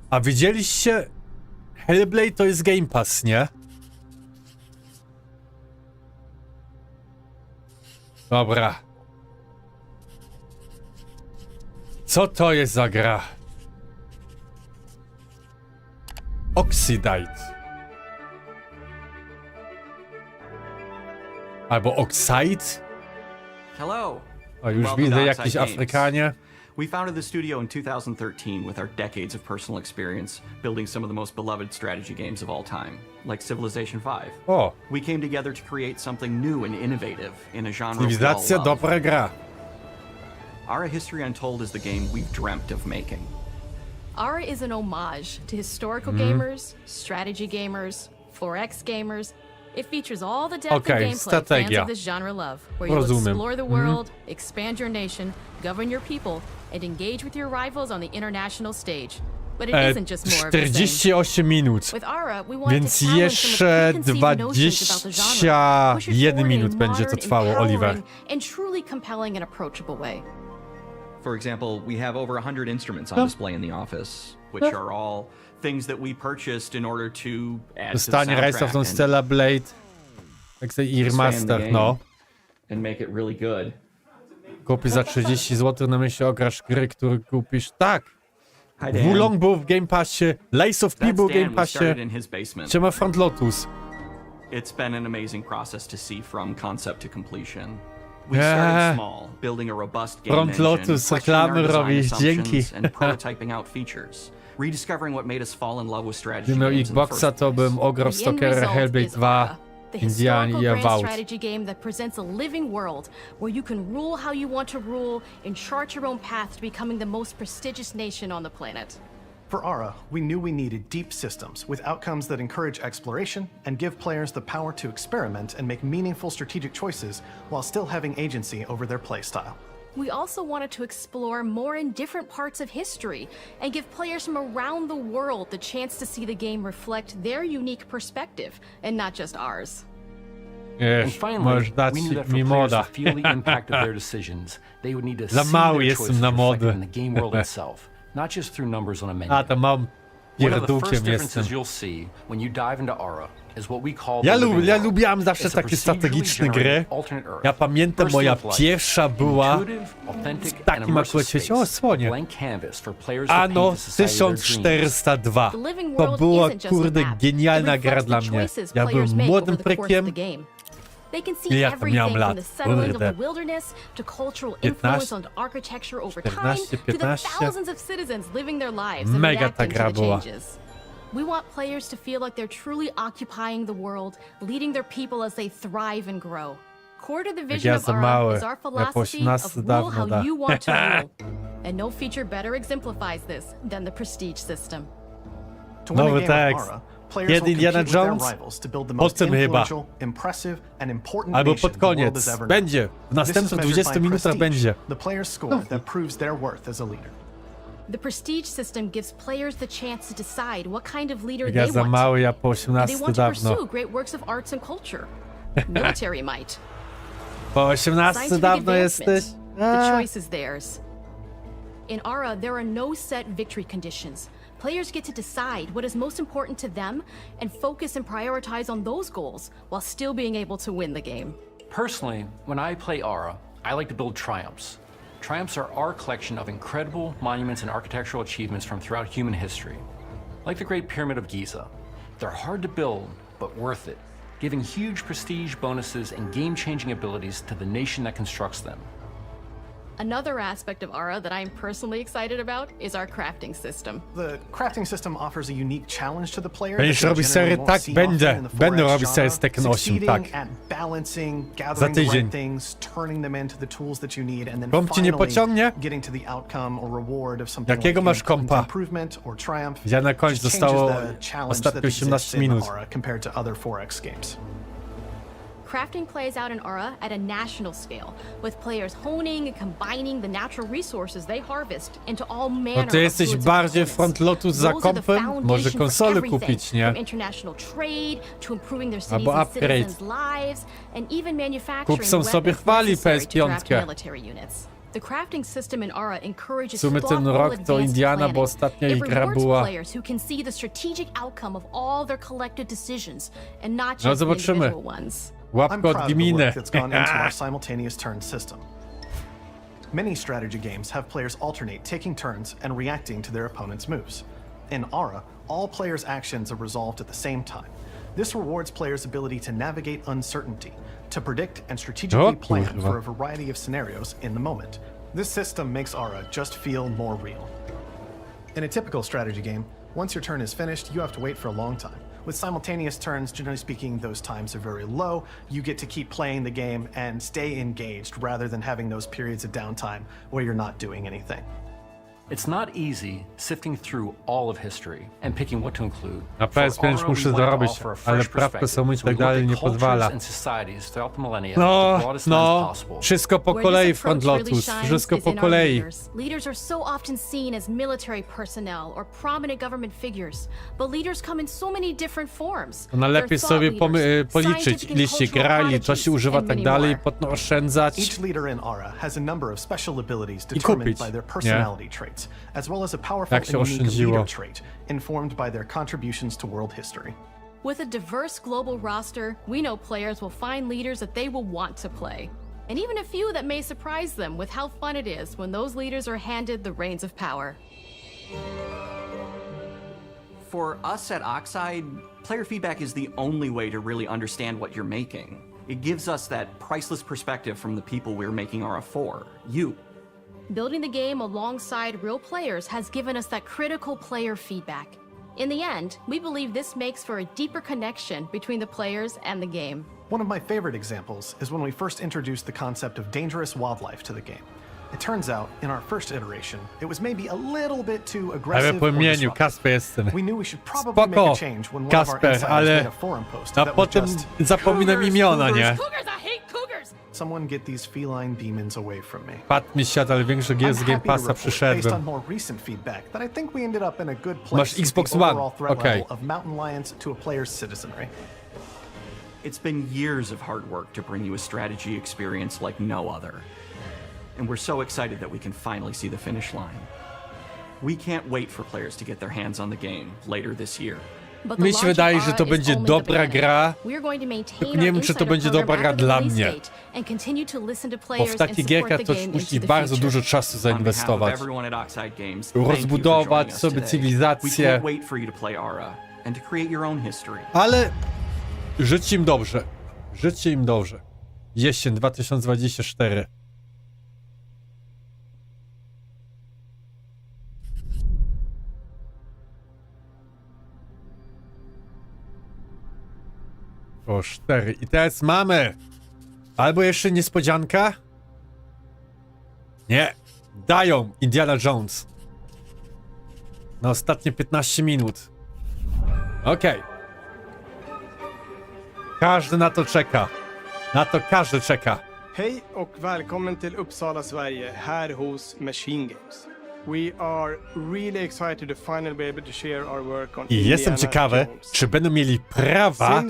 A widzieliście? Hellblade to jest Game Pass, nie? Dobra. Co to jest za gra? Oxidite. Albo Oxide? Hello. O, już Welcome widzę to jakieś Oxide Games. Afrykanie. We founded the studio in 2013 with our decades of personal experience building some of the most beloved strategy games of all time, like Civilization V. O. We came together to create something new and innovative in a genre we all Cywilizacja, love. dobra gra. Ara History Untold is the game we've dreamt of making. Ara is an homage to historical gamers, strategy gamers, 4X gamers. It features all the depth of gameplay fans of this genre love, where you'll explore the world, expand your nation, govern your people, and engage with your rivals on the international stage. But it isn't just more of the same. 48 minut. With Ara, we want Więc to challenge jeszcze some of the preconceived notions about the genre. Push it 21 forward in minut a będzie to modern, trwało, Oliver. empowering, and truly compelling and approachable way. For example, we have over 100 instruments on display in the office, which are all things that we purchased in order to add to the Dostanie Rise of soundtrack the and Stella Blade. Jak sobie i expand the remaster, game no. and make it really good. Kupisz za 30 zł, na myśli ograsz gry, które kupisz. Tak! Hi, Dan. Wulong był w Game Passie, Lies of P That's był w Dan. Game We Passie. started in his basement. Siema Front Lotus. It's been an amazing process to see from concept to completion. We started small, building a robust game Front engine, Lotus, questioning our reklamy design robisz, dzięki. assumptions, and prototyping out features, rediscovering what made us fall in love with strategy Gdybym miał games in the Xboxa, first to bym place. ograł The end Stalkera, result Hellblade is 2, Ara, the Indian historical i grand Avowed. strategy game that presents a living world where you can rule how you want to rule and chart your own path to becoming the most prestigious nation on the planet. For Ara, we knew we needed deep systems with outcomes that encourage exploration and give players the power to experiment and make meaningful strategic choices while still having agency over their playstyle. We also wanted to explore more in different parts of history and give players from around the world the chance to see the game reflect their unique perspective and not just ours. And finally, we knew that for players to feel the impact of their decisions, they would need to Za see mały their jestem choices na reflected mody. in the game world itself, not just through numbers on a menu. A, to mam One of the pierdółkiem first jestem. differences you'll see when you dive into Ara is what we call Ja, the living ja world. lubiłam zawsze It's a takie strategiczne procedurally gry. generated alternate Earth. Ja pamiętam, First moja look like pierwsza była intuitive, authentic, w and takim immersive akurat świecie. O, space, słonie. blank canvas for players to paint Ano the society of their dreams. 1402. The living To world była, isn't just a kurde, map. genialna It gra reflects dla the mnie. choices Ja players byłem make młodym over the course of prykiem. the game. They can see Jak to miałem everything from lat? the settling of the Kurde. wilderness to cultural 15, influence on architecture over time 14, to the 15. thousands of citizens living their lives and Mega ta reacting gra to the była. changes. We want players to feel like they're truly occupying the world, leading their people as they thrive and grow. Core to the vision ja of za Ara mały. is our Ja po philosophy 18 of rule dawno how da. you want to rule. And no feature better exemplifies this than the Prestige system. To win a Nowy game of tekst. Ara, players Kiedy will Indiana compete with Jones? their rivals to build the Po most tym chyba. influential, impressive, and important Albo nation pod the world has koniec. ever known. Będzie. W This is następnych measured 20 by minutach prestige, będzie. the player's score that proves their worth as a leader. The Prestige system gives players the chance to decide what kind of leader Ja they za want. mały, ja po And they 18 want to dawno. pursue great works of arts and culture. Military might. Po 18 Scientific dawno advancement. jesteś? The choice is theirs. In Ara, there are no set victory conditions. Players get to decide what is most important to them and focus and prioritize on those goals while still being able to win the game. Personally, when I play Ara, I like to build triumphs. Triumphs are our collection of incredible monuments and architectural achievements from throughout human history. Like the Great Pyramid of Giza. They're hard to build, but worth it, giving huge prestige bonuses and game-changing abilities to the nation that constructs them. Another aspect of Ara that I'm personally excited about is our crafting system. The crafting system offers a unique challenge to the player. Będziesz that they robić generally serię? won't Tak, see będę. often in the Będę 4X robić serię genre. z Tekken 8, Succeeding tak. at balancing, Za gathering the tydzień. right things, turning them into the tools that you need, and then Komp ci nie finally pociągnie? getting to the outcome or reward of something Jakiego like masz kompa? improvement or triumph. Ja na końcu Just changes zostało the challenge ostatnie that exists 18 in minut. Ara compared to other 4X games. Crafting plays out in Ara at a national scale, with players honing and combining the natural resources they harvest into all manner No ty of jesteś goods and bardziej components. Front Lotus za Those are the kompem? Może foundation for konsolę everything, kupić, nie? from international trade to improving their cities Albo and upgrade. citizens' lives, and even manufacturing Kupcom sobie weapons chwali necessary to draft PS5. military units. The crafting system in Ara encourages W sumie ten thoughtful, rok to advanced Indiana, planning. bo ostatnia It ich gra rewards była... players who can see the strategic outcome of all their collective decisions and not No just the zobaczymy. individual ones. I'm Łapka proud od of the gminy. work that's gone into our simultaneous turn system. Many strategy games have players alternate taking turns and reacting to their opponent's moves. In Ara, all players' actions are resolved at the same time. This rewards players' ability to navigate uncertainty, to predict and strategically plan kurwa. for a variety of scenarios in the moment. This system makes Ara just feel more real. In a typical strategy game, once your turn is finished, you have to wait for a long time. With simultaneous turns, generally speaking, those times are very low. You get to keep playing the game and stay engaged rather than having those periods of downtime where you're not doing anything. It's not easy sifting through all of history and picking what to include. Na PS5 muszę zarobić, ale prawko są i tak dalej nie pozwala. No, wszystko po kolei, Front Lotus, wszystko po kolei. Leaders are so often seen as military personnel or prominent government figures, but leaders come in so many different forms. No lepiej sobie policzyć, ile się gra, ile czasu się używa, tak dalej, potem oszczędzać Each leader in Aura has a number of special abilities i determined kupić, by their nie? personality traits, as well as a powerful Tak się and unique oszczędziło. leader trait informed by their contributions to world history. With a diverse global roster, we know players will find leaders that they will want to play. And even a few that may surprise them with how fun it is when those leaders are handed the reins of power. For us at Oxide, player feedback is the only way to really understand what you're making. It gives us that priceless perspective from the people we're making Aura for, you. Building the game alongside real players has given us that critical player feedback. In the end, we believe this makes for a deeper connection between the players and the game. One of my favorite examples is when we first introduced the concept of dangerous wildlife to the game. It turns out, in our first iteration, it was maybe a little bit too aggressive Ale po or imieniu, disruptive. Kasper jestem. We knew we should probably make Spoko, a change when one of our Kasper, insiders ale made a forum post a that was potem just zapominam imiona, nie? someone get these feline demons away from me. Padł mi świat, ale większy gier z Game Passa based on przyszedłem. more recent feedback that I think we ended up in a good Masz place with Xbox the One, overall threat okej. level of mountain lions to a player's citizenry. It's been years of hard work to bring you a strategy experience like no other. And we're so excited that we can finally see the finish line. We can't wait for players to get their hands on the game later this year. Mi się wydaje, że to będzie dobra gra, tylko nie wiem, czy to będzie dobra gra dla mnie. Bo w takie gierka to musi bardzo dużo czasu zainwestować. Rozbudować sobie cywilizację. Ale życie im dobrze. Życie im dobrze. Jesień 2024. O 4. I teraz mamy. Albo jeszcze niespodzianka? Nie. Dają Indiana Jones. Na ostatnie 15 minut. Okej. Każdy na to czeka. Na to każdy czeka. Hej och välkommen till Uppsala, Sverige, här hos Machine Games. We are really excited to finally be able to share our work on I jestem ciekawy, czy będą mieli prawa.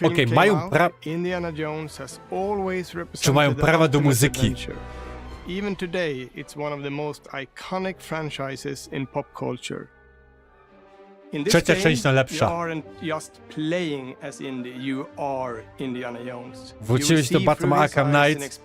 Okej, mają prawa. Indiana Jones has always represented Czy mają prawa do muzyki? adventure. Even today, it's one of the most iconic franchises in pop culture. In this Trzecia game, część najlepsza. you aren't just playing as Indy, you are Indiana Jones. Wróciłeś do Batman Arkham Knight.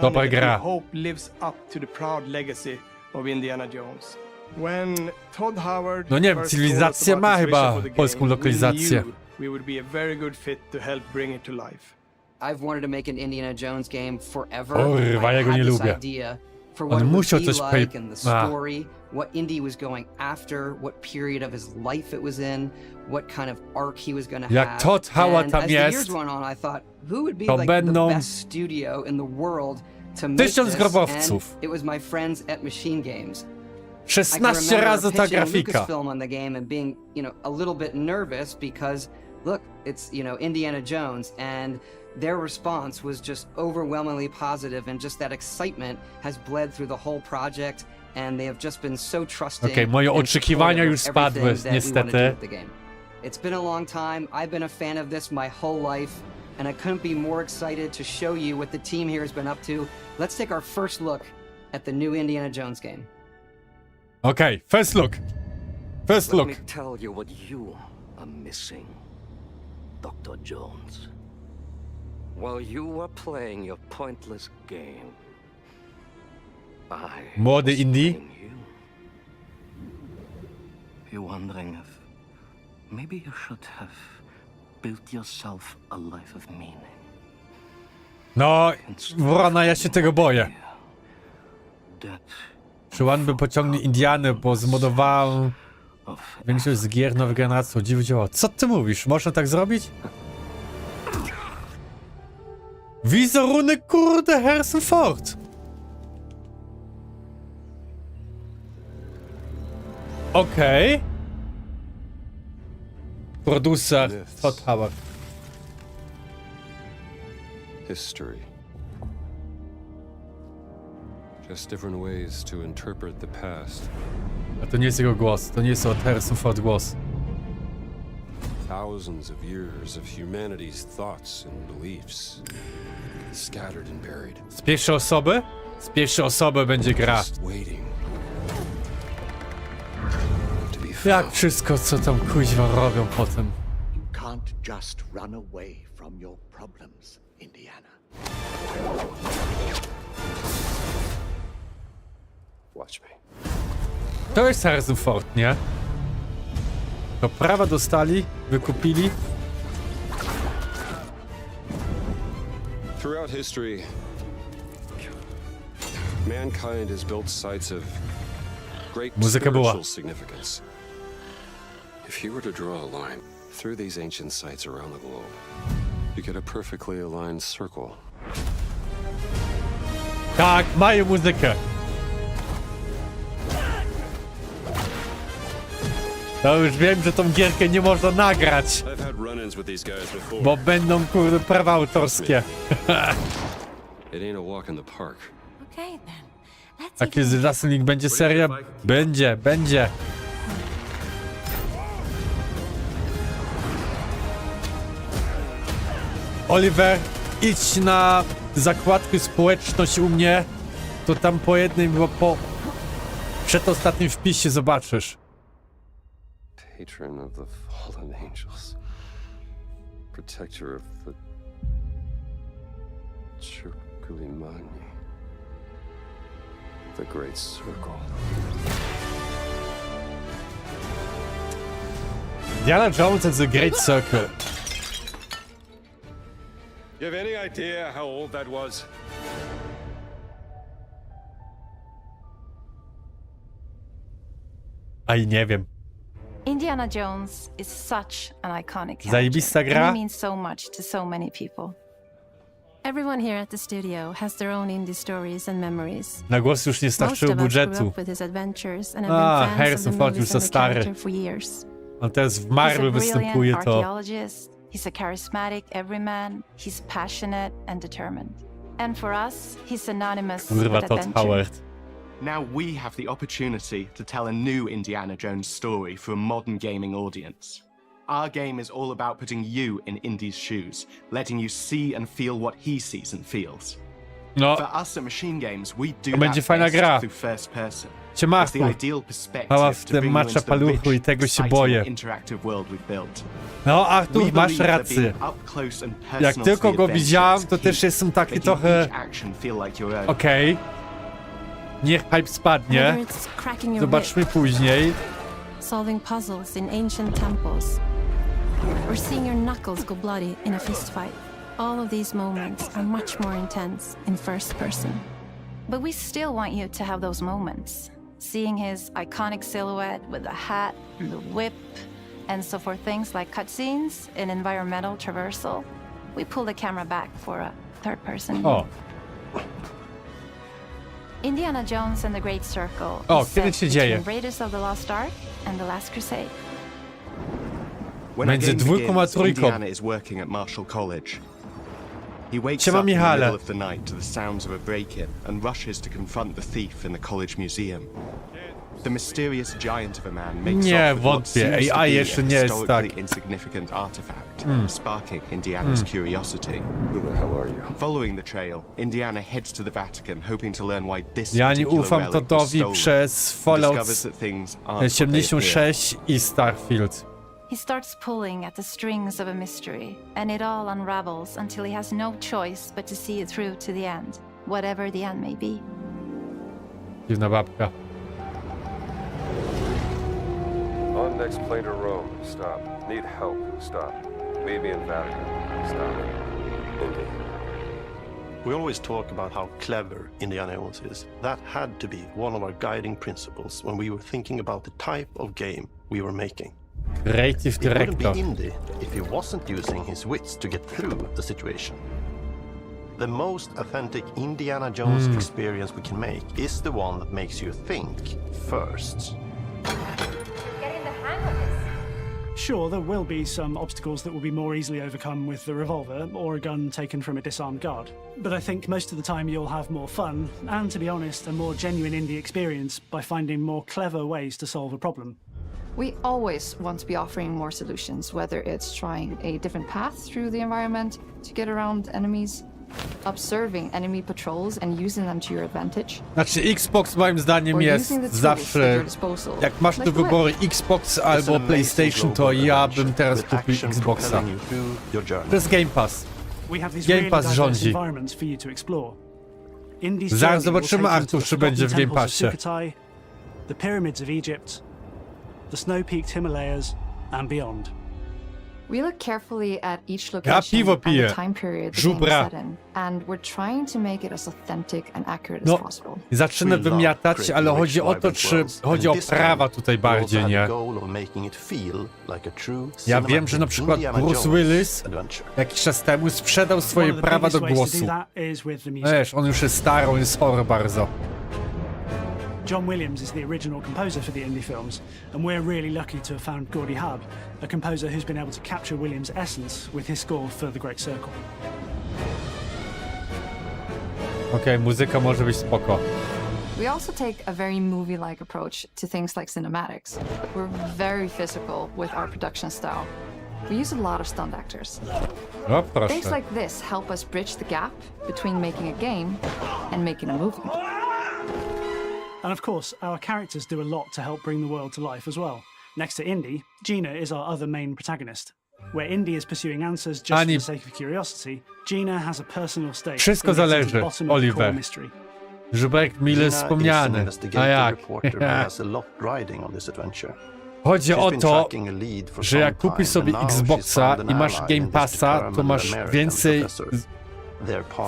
Dobra gra. Hope lives up to the proud legacy of Indiana Jones. When Todd Howard No nie wiem, cywilizacja ma chyba polską lokalizację. we would be a very good fit to help bring it to life. I've wanted to make an Indiana Jones game forever. Kurwa, ja go I nie had this lubię. idea for On what it would musiał be coś like and the A. story, what Indy was going after, what period of his life it was in, what kind of arc he was going to Jak have. Todd Howard And tam as the jest, years went on, I thought, who would be to like będą the best studio in the world to make 1000 this? grobowców. And it was my friends at Machine Games. 16 razy ta grafika. Lucasfilm on the game and being, a little bit nervous because, look, it's, Indiana Jones, and their response was just overwhelmingly positive, and just that excitement has bled through the whole project, and they have just been so trusting. Okej, moje and oczekiwania supportive już of spadły, everything that we wanna do niestety. with the game. It's been a long time. I've been a fan of this my whole life, and I couldn't be more excited to show you what the team here has been up to. Let's take our first look at the new Indiana Jones game. Okej, first look. First look. Let me tell you what you are missing, Dr. Jones. While you were playing your pointless game, I Młody was Indy. playing you. You're wondering if maybe you should have built yourself a life of meaning. No, Wrona, ja się tego boję. That Czy One by pociągnął Indianę, bo zmodowałem większość z gier nowej generacji. O dziwo działa. Co ty mówisz? Można tak zrobić? Wizerunek, kurde, Harrison Ford. Okej. Producer Todd Howard. History. Just different ways to interpret the past. A to nie jest jego głos, to nie jest od Harrison Ford głos. Thousands of years of humanity's thoughts and beliefs. Scattered and buried. Z pierwszej osoby? Z pierwszej osoby będzie gra. Just waiting. Jak wszystko, co tam kuźwa robią potem. You can't just run away from your problems, Indiana. Watch me. To jest Harrison Ford, nie? To prawa dostali, wykupili. Throughout history, mankind has built sites of great spiritual significance. If you were to draw a line through these ancient sites around the globe, you get a perfectly aligned circle. Tak, mają muzykę. To już wiem, że tą gierkę nie można nagrać. I've had run-ins with these guys before. Bo będą kurde prawa autorskie. It ain't a walk in the park. Okay then. A kiedy Wrestling będzie seria? Będzie, będzie. Oliver, idź na zakładkę społeczność u mnie. To tam po jednym, bo po przedostatnim wpisie zobaczysz. Patron of the fallen angels. Protector of the Chirkulimani. The Great Circle. Indiana Jones and the Great Circle. You have any idea how old that was? Aj, nie wiem. Indiana Jones is such an iconic character. Zajebista gra. And he means so much to so many people. Everyone here at the studio has their own indie stories and memories. Na głos już nie starczyło budżetu. A, Harrison Ford już za stary. On teraz w Marvel występuje, to... He's a charismatic everyman. He's passionate and determined. And for us, he's synonymous with Kurwa, Todd adventure. Howard. Now we have the opportunity to tell a new Indiana Jones story for a modern gaming audience. Our game is all about putting you in Indy's shoes, letting you see and feel what he sees and feels. No. For us at Machine Games, we do To będzie that fajna best gra. through first person. Ciemaku. It's the ideal perspective Mała w to tym bring you macza into the paluchu i rich, tego się exciting, boję. interactive world we've built. No, Artur, We masz believe that rację. being up close and personal Jak to tylko the go adventure widziałem, is to key, też jestem taki making trochę... each action feel like your own. Okej. Niech hype spadnie. Whether it's cracking your Zobaczmy później. solving puzzles in ancient temples, or seeing your knuckles go bloody in a fistfight. All of these moments are much more intense in first person. But we still want you to have those moments. Seeing his iconic silhouette with the hat, the whip, and so for things like cutscenes and environmental traversal, we pull the camera back for a third person view. O. Indiana Jones and the Great Circle O, is kiedy set się dzieje? between Raiders of the Lost Ark and the Last Crusade. When our Między game dwójką a begins, trójką. Indiana is working at Marshall College. He wakes Siema, up in the Michale. middle of the night to the sounds of a break-in and rushes to confront the thief in the college museum. The mysterious giant of a man makes Nie off with what wątpię. seems to AI be jeszcze a nie jest historically tak. insignificant artifact, Mm. sparking Indiana's Mm. curiosity. Who the hell are you? Following the trail, Indiana heads to the Vatican, hoping to learn why this Ja nie particular ufam relic was Toddowi stolen. przez He Fallout discovers that things aren't what they 76 i Starfield. He starts pulling at the strings of a mystery, and it all unravels until he has no choice but to see it through to the end, whatever the end may be. Dziwna babka. On next plane to Rome. Stop. Need help. Stop. Meet me in Vatican. Stop. Indy. We always talk about how clever Indiana Jones is. That had to be one of our guiding principles when we were thinking about the type of game we were making. Creative It director. wouldn't be Indy if he wasn't using his wits to get through the situation. The most authentic Indiana Jones experience we can make is the one that makes you think first. Sure, there will be some obstacles that will be more easily overcome with the revolver or a gun taken from a disarmed guard. But I think most of the time you'll have more fun and, to be honest, a more genuine indie experience by finding more clever ways to solve a problem. We always want to be offering more solutions, whether it's trying a different path through the environment to get around enemies, observing enemy patrols and using them to your advantage. Znaczy Xbox moim zdaniem jest zawsze, jak masz do wyboru Xbox albo PlayStation, to ja bym teraz kupił Xboxa. To jest Game Pass. Game Pass rządzi. Zaraz zobaczymy, Artur, czy będzie w Game Passie. The pyramids of Egypt, the snow-peaked Himalayas and beyond. We look carefully at each location and the time period the game is set in, and we're trying to make it as authentic and accurate as possible. Zacznę wymiatać, ale chodzi o to, czy chodzi o prawa tutaj bardziej, nie? Ja wiem, że na przykład Bruce Willis jakiś czas temu sprzedał swoje prawa do głosu. Wiesz, on już jest stary, on jest chory bardzo. John Williams is the original composer for the indie films, and we're really lucky to have found Gordy Hub, a composer who's been able to capture Williams' essence with his score for The Great Circle. Okej, muzyka może być spoko. We also take a very movie-like approach to things like cinematics. We're very physical with our production style. We use a lot of stunt actors. O, proszę. Things like this help us bridge the gap between making a game and making a movie. And of course, our characters do a lot to help bring the world to life as well. Next to Indy, Gina is our other main protagonist. Where Indy is pursuing answers just for the sake of curiosity, Gina has a personal stake. Wszystko zależy, Oliver. Żubek mile wspomniany. A jak? Chodzi o to, że jak kupisz sobie Xboxa i masz Game Passa, to masz więcej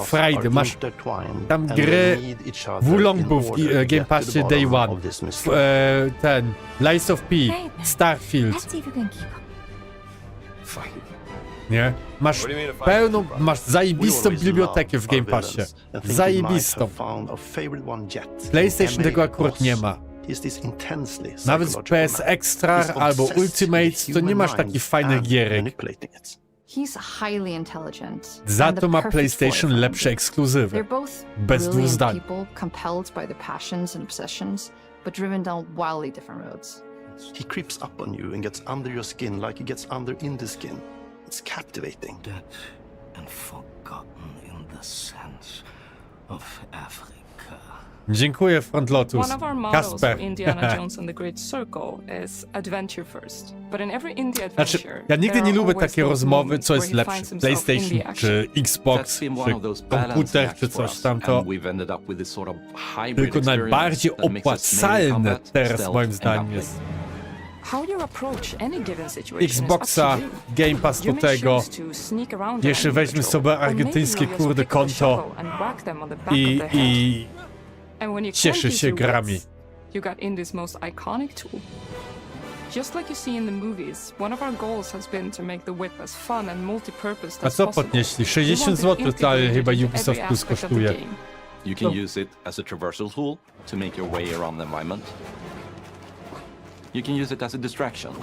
frajdy, masz tam gry Wulong był w Game Passie Day One, ten Lies of P, Starfield, nie? Masz pełną, masz zajebistą bibliotekę w Game Passie, zajebistą. PlayStation tego akurat nie ma. Nawet w PS Extra albo Ultimate to nie masz takich fajnych gierek. Za to ma PlayStation lepsze ekskluzywy. Bez dwóch zdań. He creeps up on you and gets under your skin like he gets under Indy's skin. It's captivating. Dead and forgotten in the sense of Africa. Dziękuję, Frontlotus. One of our models Kasper. for Indiana Jones and the Great Circle is adventure first. But in every indie adventure, znaczy, ja nigdy nie lubię takie rozmowy, co jest lepsze, PlayStation, czy Xbox, czy komputer, czy coś tamto. Tylko najbardziej opłacalne teraz moim zdaniem jest Xboxa, Game Pass do tego. Jeszcze weźmy sobie argentyńskie kurde konto i cieszy się grami. You got Indy's most iconic tool. Just like you see in the movies, one of our goals has been to make the whip as fun and multi-purpose A as co possible. podnieśli? 60 zł ale chyba Ubisoft Plus kosztuje. You can use it as a traversal tool to make your way around the environment. You can use it as a distraction.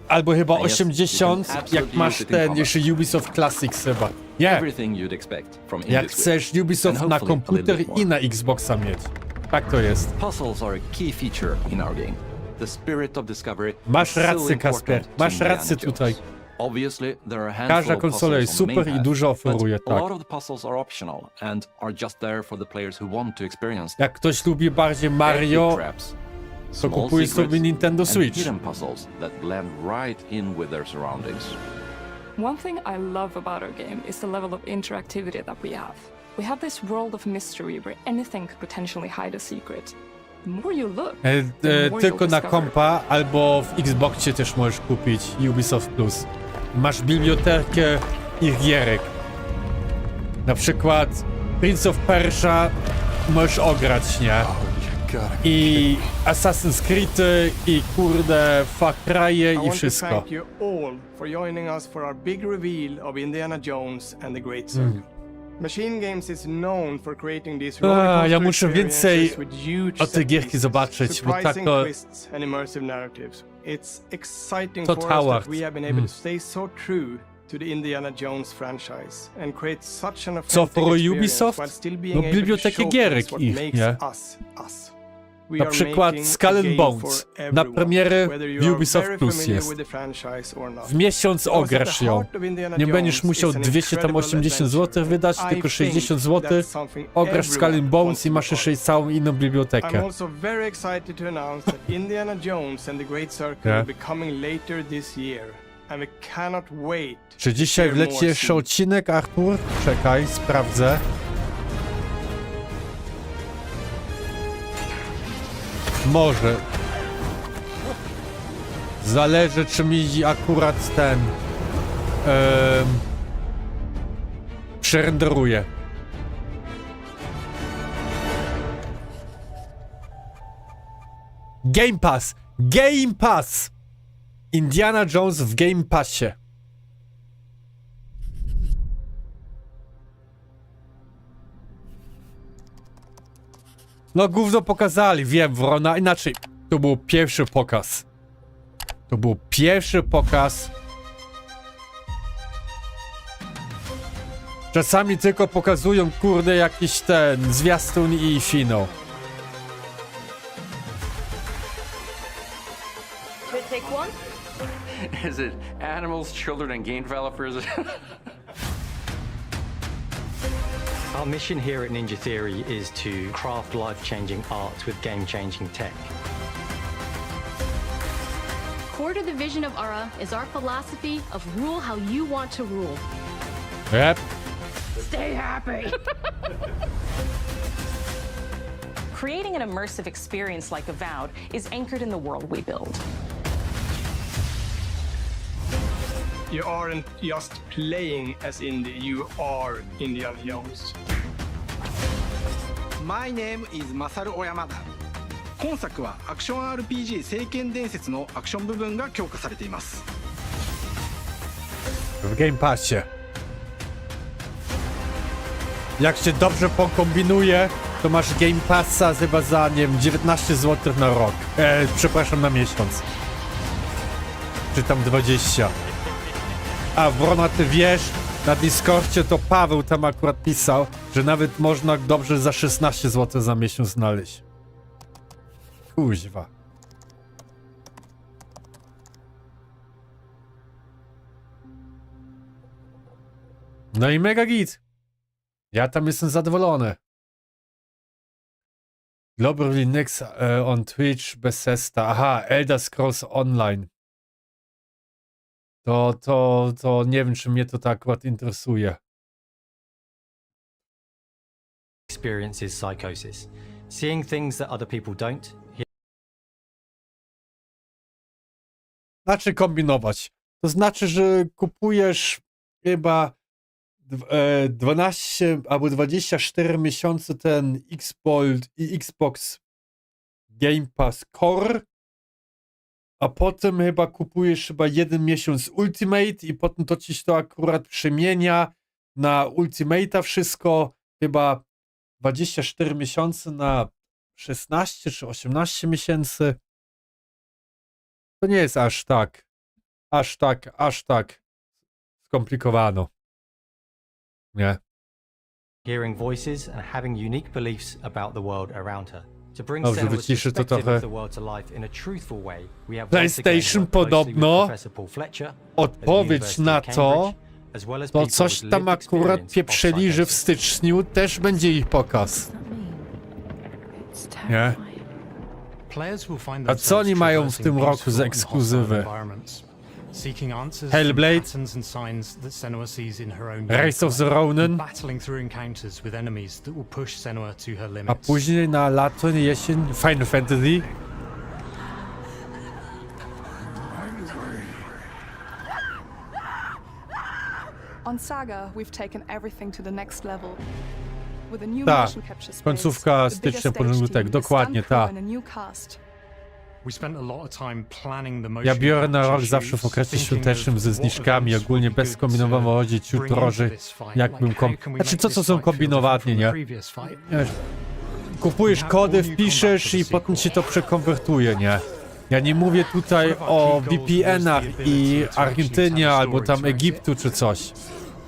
Albo chyba 80, jak masz ten jeszcze Ubisoft Classics chyba. Nie. Jak chcesz Ubisoft na komputer i na Xboxa mieć. Tak to jest. Puzzles are a key feature in our game. The spirit of discovery. Masz rację, Kasper. Masz rację tutaj. Obviously, there are a handful Każda of konsola jest puzzles on super i main dużo path, oferuje, but a tak. lot of the puzzles are optional and are just there for the players who want to experience them. Jak ktoś lubi bardziej Mario, to kupuje sobie Nintendo Switch. Hidden puzzles that blend right in with their surroundings. One thing I love about our game is the level of interactivity that we have. We have this world of mystery where anything could potentially hide a secret. The more you look, the more Tylko you'll na discover. kompa albo w Xboxie też możesz kupić Ubisoft Plus. Masz bibliotekę ich gierek. Na przykład Prince of Persia możesz ograć, nie? I Assassin's Creed, i kurde Far Cry'e i wszystko. Thank you all for joining us for our big reveal of Indiana Jones and the Great Circle. Machine Games is known for creating these Ja muszę więcej with huge o te gierki zobaczyć, bo tak to... twists and immersive narratives. It's exciting To for us Howard. that we have been able to stay so true to the Indiana Jones franchise and create such an Co authentic for experience Ubisoft? while still being No able to bibliotekę showcase gierek what ich, makes nie? us us. We Na are przykład making Skull a and game Bones for na everyone, premierę whether w you are Ubisoft very Plus familiar jest. with the franchise or not. W miesiąc Because at ograsz the ją. heart of Indiana Nie będziesz Jones musiał is an 280 zł incredible wydać, adventure. tylko I 60 think zł. that's something Ograsz Skull and everyone Bones wants i to masz be jeszcze part of. całą inną bibliotekę. I'm also very excited to announce that Indiana Jones and the Great Circle Yeah. will be coming later this year. And we cannot wait. Czy dzisiaj to hear wleci more jeszcze soon. odcinek, Artur? Czekaj, sprawdzę. Może. Zależy, czy mi akurat ten... przerenderuje. Game Pass! Game Pass! Indiana Jones w Game Passie. No gówno pokazali, wiem, Wrona. Inaczej, to był pierwszy pokaz. To był pierwszy pokaz. Czasami tylko pokazują, kurde, jakiś ten zwiastun i finał. Take one. Is it animals, children, and game developers? Our mission here at Ninja Theory is to craft life-changing art with game-changing tech. Core to the vision of Ara is our philosophy of rule how you want to rule. Yep. Stay happy. Creating an immersive experience like Avowed is anchored in the world we build. You aren't just playing as Indy, you are Indiana Jones. My name is Masaru Oyamada. 今作はアクション RPG 聖剣伝説のアクション部分が強化されています。 W Game Passie. Jak się dobrze pokombinuje, to masz Game Passa chyba za, nie wiem, 19 zł na rok. Przepraszam, na miesiąc. Czy tam 20. A Wrona, ty wiesz, na Discordzie to Paweł tam akurat pisał, że nawet można dobrze za 16 zł za miesiąc znaleźć. Kuźwa. No i mega git. Ja tam jestem zadowolony. Global Linux on Twitch, Bethesda. Aha, Elder Scrolls Online. To nie wiem, czy mnie to tak akurat interesuje. Experience is psychosis. Seeing things that other people don't. Znaczy kombinować. To znaczy, że kupujesz chyba 12 albo 24 miesiące ten Xbox Game Pass Core, a potem chyba kupujesz chyba 1 miesiąc Ultimate i potem to ci to akurat przemienia na Ultimate'a wszystko, chyba 24 miesiące na 16 czy 18 miesięcy. To nie jest aż tak skomplikowano. Nie. Hearing voices and having unique beliefs about the world around her. To bring Dobrze, Senua's wyciszę to perspective trochę. of the world to life in a truthful way, we have PlayStation once again worked closely with podobno Professor Paul Fletcher at the odpowiedź University na of to, Cambridge, as well as to people coś with tam lived akurat experience of pieprzyli, że w psychosis. styczniu też będzie ich pokaz. Nie? A co oni mają w tym roku za ekskluzywy? Hellblade, Rise of the Ronin, a później na lato, jesień Final Fantasy. On Saga, we've taken everything to the next level. With a new Tak, motion capture space, końcówka the bigger stycznia, stage początek, team, dokładnie, the stunt tak. crew and a new cast. Ja biorę na rok zawsze w okresie świątecznym ze zniżkami, ogólnie bez skombinowania ciutroży, jakbym Znaczy co są kombinowane, nie? Kupujesz kody, wpiszesz i potem ci to przekonwertuje, nie? Ja nie mówię tutaj o VPN-ach i Argentynie albo tam Egiptu czy coś.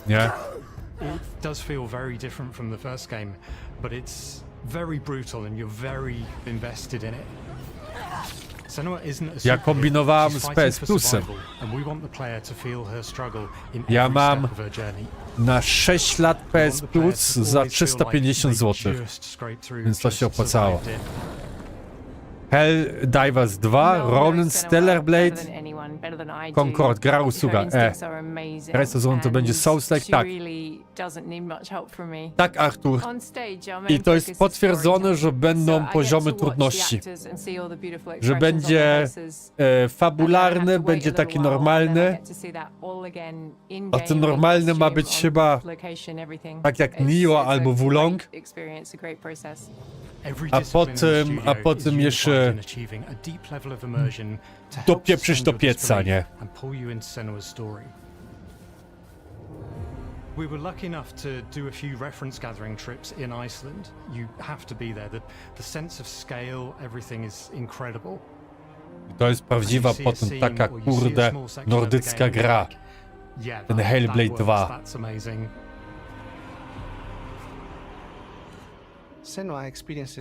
Nie? It does feel very different from the first game, but it's very brutal and you're very invested in it. Senua isn't a Ja kombinowałem she's z fighting PS for Plusem. survival, and we want the player to feel her struggle in Ja every mam step of her journey. na 6 lat PS Plus za 350 zł. Więc to się opłacało. Helldivers 2, Ronin Stellar Blade, Concord, gra usługa. Rest sezonu to będzie Souls-like, tak. Tak, Artur. I to jest potwierdzone, że będą poziomy trudności. Że będzie fabularny, będzie taki normalny. A ten normalny ma być chyba tak jak Nioh albo Wulong. A potem jeszcze dopieprzyć do pieca, nie? We were lucky enough to do a few reference gathering trips in Iceland. You have to be there. The sense of scale, everything is incredible. To jest prawdziwa potem taka kurde nordycka gra. Ten Hellblade 2.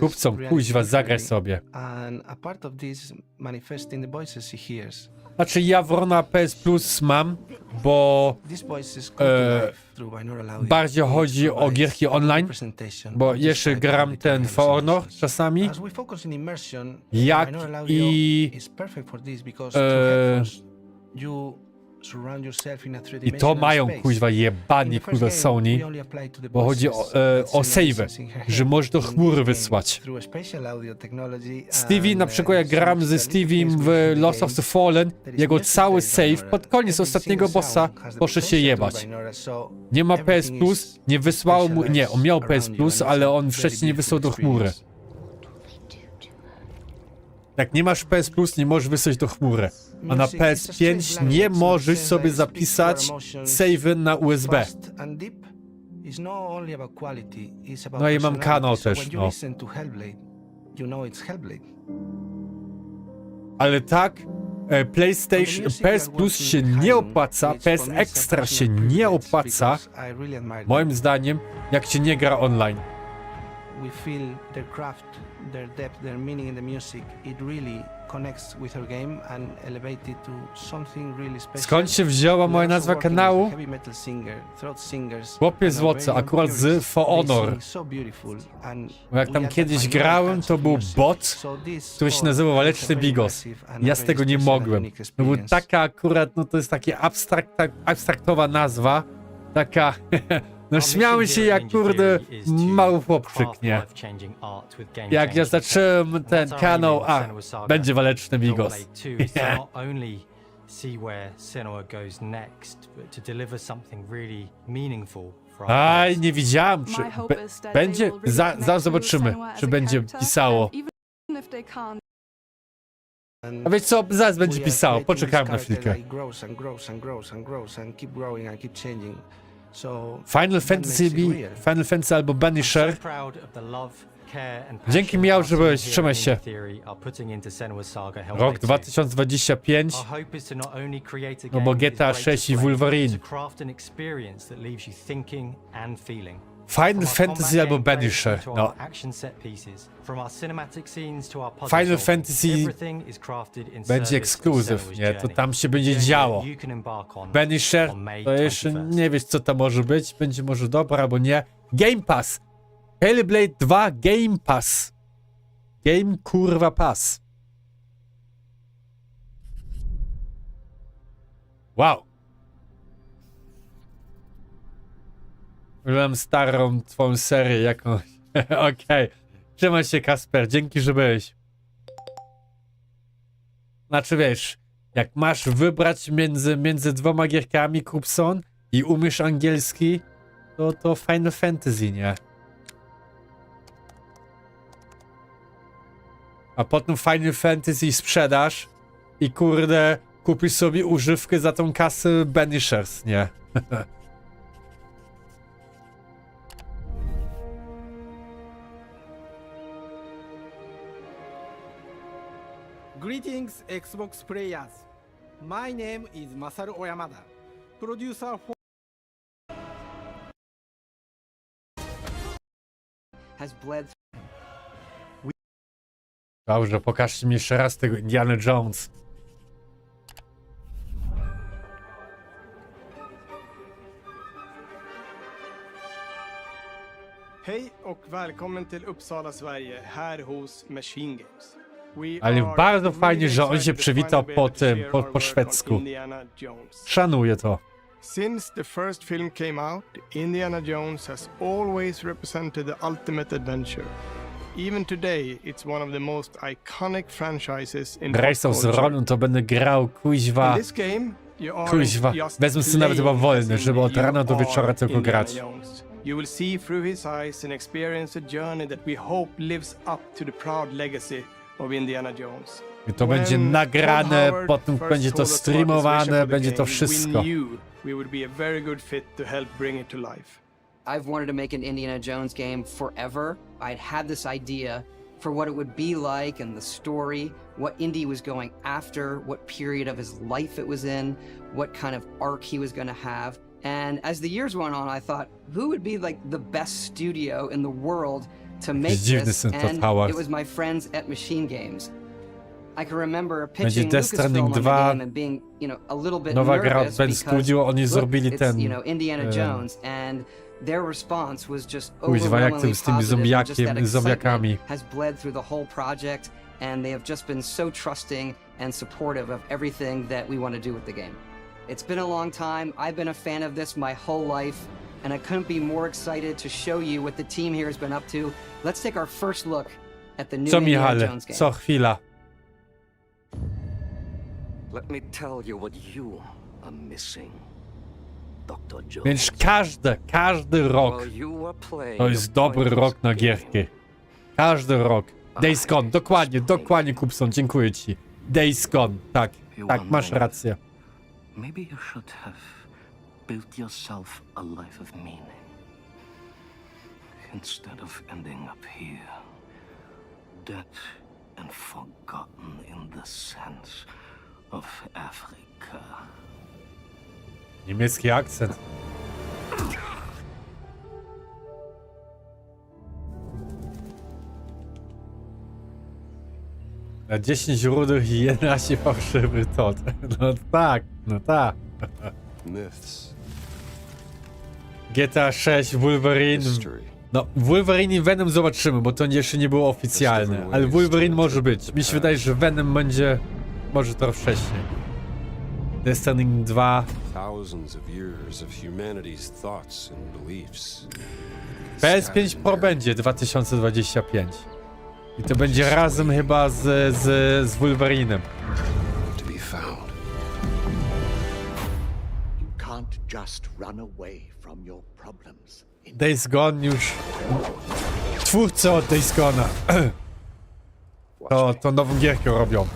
Kupcom, kuźwa, zagraj sobie. Znaczy ja Wrona PS Plus mam, bo bardziej chodzi o gierki online, bo jeszcze gram ten For Honor czasami, jak i to mają kuźwa jebani kuźwa Sony, bo chodzi o save, że możesz do chmury wysłać. Stevie, na przykład jak gram ze Steviem w Lost of the Fallen, jego cały save pod koniec ostatniego bossa poszedł się jebać. Nie ma PS Plus, nie wysłał mu, nie, on miał PS Plus, ale on wcześniej nie wysłał do chmury. Jak nie masz PS Plus, nie możesz wysłać do chmury. A na PS5 nie możesz sobie zapisać save'y na USB. No i mam kanał też, no. Ale tak, PlayStation, PS Plus się nie opłaca, PS Extra się nie opłaca, moim zdaniem, jak się nie gra online. Their depth, their meaning in the music, it really connects with her game and elevates it to something really special. Skąd się wzięła moja nazwa kanału? Chłopie złoty, akurat z For Honor. Bo jak tam kiedyś grałem, to był bot, który się nazywał Waleczny Bigos. Ja z tego nie mogłem. To był taka akurat, no to jest taka abstraktowa nazwa, taka... No śmiałem się jak kurde mały chłopczyk, nie? Jak ja zacząłem ten kanał, będzie Waleczny Bigos. Aj, nie widziałem, czy będzie, zaraz zobaczymy, czy będzie pisało. A wiecie co, zaraz będzie pisało, poczekałem na chwilkę. Final Fantasy albo Banisher. Dzięki miał, że byłeś, trzymaj się. Rok 2025. No bo GTA 6 i Wolverine. Final Fantasy albo Banisher. No. Final Fantasy będzie ekskluzyw, nie? To tam się będzie działo. Banisher, to jeszcze nie wiesz co to może być. Będzie może dobre albo nie. Game Pass. Hellblade 2 Game Pass. Game kurwa pass. Wow. Byłem starą twoją serię jakąś. Okej. Trzymaj się, Kasper. Dzięki, że byłeś. Znaczy wiesz, jak masz wybrać między dwoma gierkami, Kupson, i umiesz angielski, to Final Fantasy, nie? A potem Final Fantasy sprzedasz i kurde, kupisz sobie używkę za tą kasę Banishers, nie? Greetings, Xbox players. My name is Masaru Oyamada, producer for has bled. Dobrze, pokażcie mi jeszcze raz tego Indiana Jones. Hej och välkommen till Uppsala, Sverige, här hos Machine Games. Ale bardzo fajnie, że on się przywitał po tym, po szwedzku. Szanuję to. Since the first film came out, Indiana Jones has always represented the ultimate adventure. Even today, it's one of the most iconic franchises in Graj z Roną, to będę grał, kuźwa. In this game, you are Kuźwa, wezmę sobie nawet chyba wolny, żeby od rana do wieczora tylko grać. You will see through his eyes and experience a journey that we hope lives up to the proud legacy of Indiana Jones. I to będzie nagrane, potem będzie to streamowane, będzie to wszystko. We would be a very good fit to help bring it to life. I've wanted to make an Indiana Jones game forever. I'd had this idea for what it would be like and the story, what Indy was going after, what period of his life it was in, what kind of arc he was going to have. And as the years went on, I thought, who would be like the best studio in the world to make this? And it was my friends at Machine Games. I can remember pitching Lucasfilm on the game and being, you know, a little bit nervous because it's, you know, Indiana Jones, and their response was just overwhelmingly positive. Excitement has bled through the whole project, and they have just been so trusting and supportive of everything that we want to do with the game. It's been a long time. I've been a fan of this my whole life, and I couldn't be more excited to show you what the team here has been up to. Let's take our first look at the new Indiana Jones game. Co chwila. Let me tell you what you are missing, Dr. Jones. Więc każdy rok to jest dobry rok na gierki. Każdy rok. Days Gone, dokładnie Kupson, dziękuję ci. Days Gone, tak, masz rację. Maybe you should have built yourself a life of meaning instead of ending up here, dead and forgotten in the sense of Africa. Niemiecki akcent. Na 10 rudych i 11 fałszywych tot. No tak. Myths. GTA 6, Wolverine. No, Wolverine i Venom zobaczymy, bo to jeszcze nie było oficjalne. Ale Wolverine może być. Mi się wydaje, że Venom będzie może trochę wcześniej. Destiny 2. PS5 Pro będzie 2025. I to będzie razem chyba z Wolverinem. Days Gone już... Twórcy od Days Gone'a. To nową gierkę robią.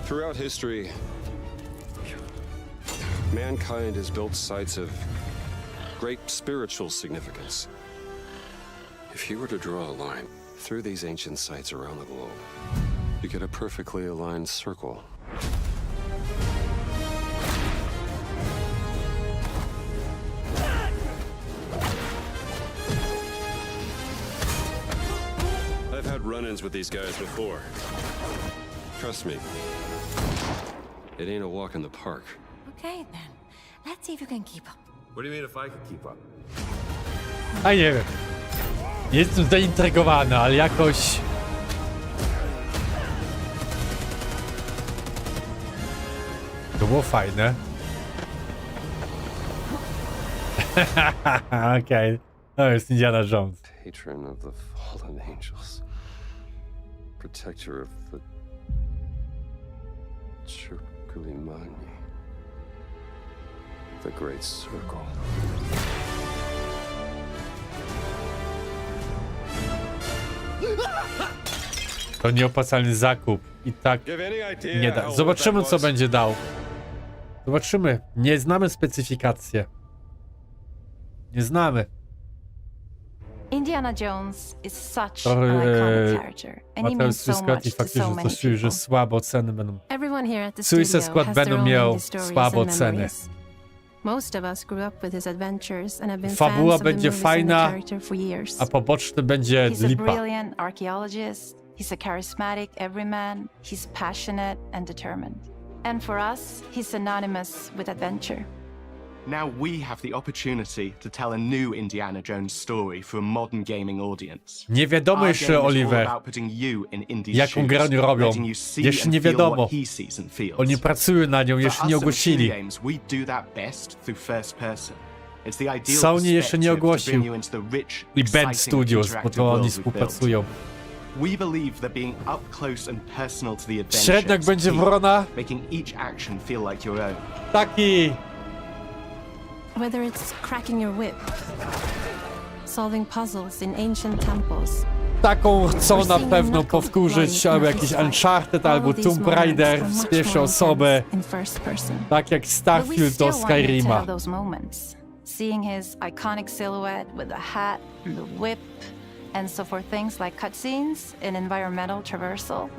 Throughout history, mankind has built sites of great spiritual significance. If you were to draw a line through these ancient sites around the globe, you get a perfectly aligned circle. I've had run-ins with these guys before. Trust me, it ain't a walk in the park. Okay, then. Let's see if you can keep up. What do you mean if I can keep up? A nie wiem. Jestem zaintrygowany, ale jakoś... To było fajne. Okej. To jest Indiana Jones. Patron of the fallen angels. Protector of the Chukulimani. The Great Circle. To nieopłacalny zakup. I tak nie da. Zobaczymy, co będzie dał. Zobaczymy. Nie znamy specyfikacji. Nie znamy. Indiana Jones is such an iconic character, and he means so much to so many people. Że słabe oceny będą. Everyone here at the Suicide studio Squad has będą their own miał indie stories słabe and oceny. memories. Most of us grew up with his adventures and have been Fabuła fans of the będzie movies and the fajna, character for years. a poboczny będzie He's a lipa. brilliant archaeologist, he's a charismatic everyman, he's passionate and determined. And for us, he's synonymous with adventure. Now we have the opportunity to tell a new Indiana Jones story for a modern gaming audience. Nie wiadomo Our jeszcze, game is all Oliver, about putting you in Indy's jaką grę shoes, oni robią. letting you see Jeszcze and nie feel wiadomo. what he sees and feels. Oni pracują na nią, jeszcze For nie us at ogłosili. Machine Games, we do that best through first person. It's the ideal Sony jeszcze nie perspective to ogłosił. bring you into the rich, I Band exciting, Studios, bo interactive to oni world we've built. współpracują. We believe that being up close and personal to the adventure Średniak is będzie key, wrona. making each action feel like your own. Taki! Whether it's cracking your whip, solving puzzles in ancient temples, Taką chcą na pewno powtórzyć albo jakiś Uncharted, albo Tomb Raider z pierwszej osoby. Tak jak Starfield do Skyrima. seeing his iconic silhouette with the hat, the whip, and so for things like cutscenes and environmental traversal,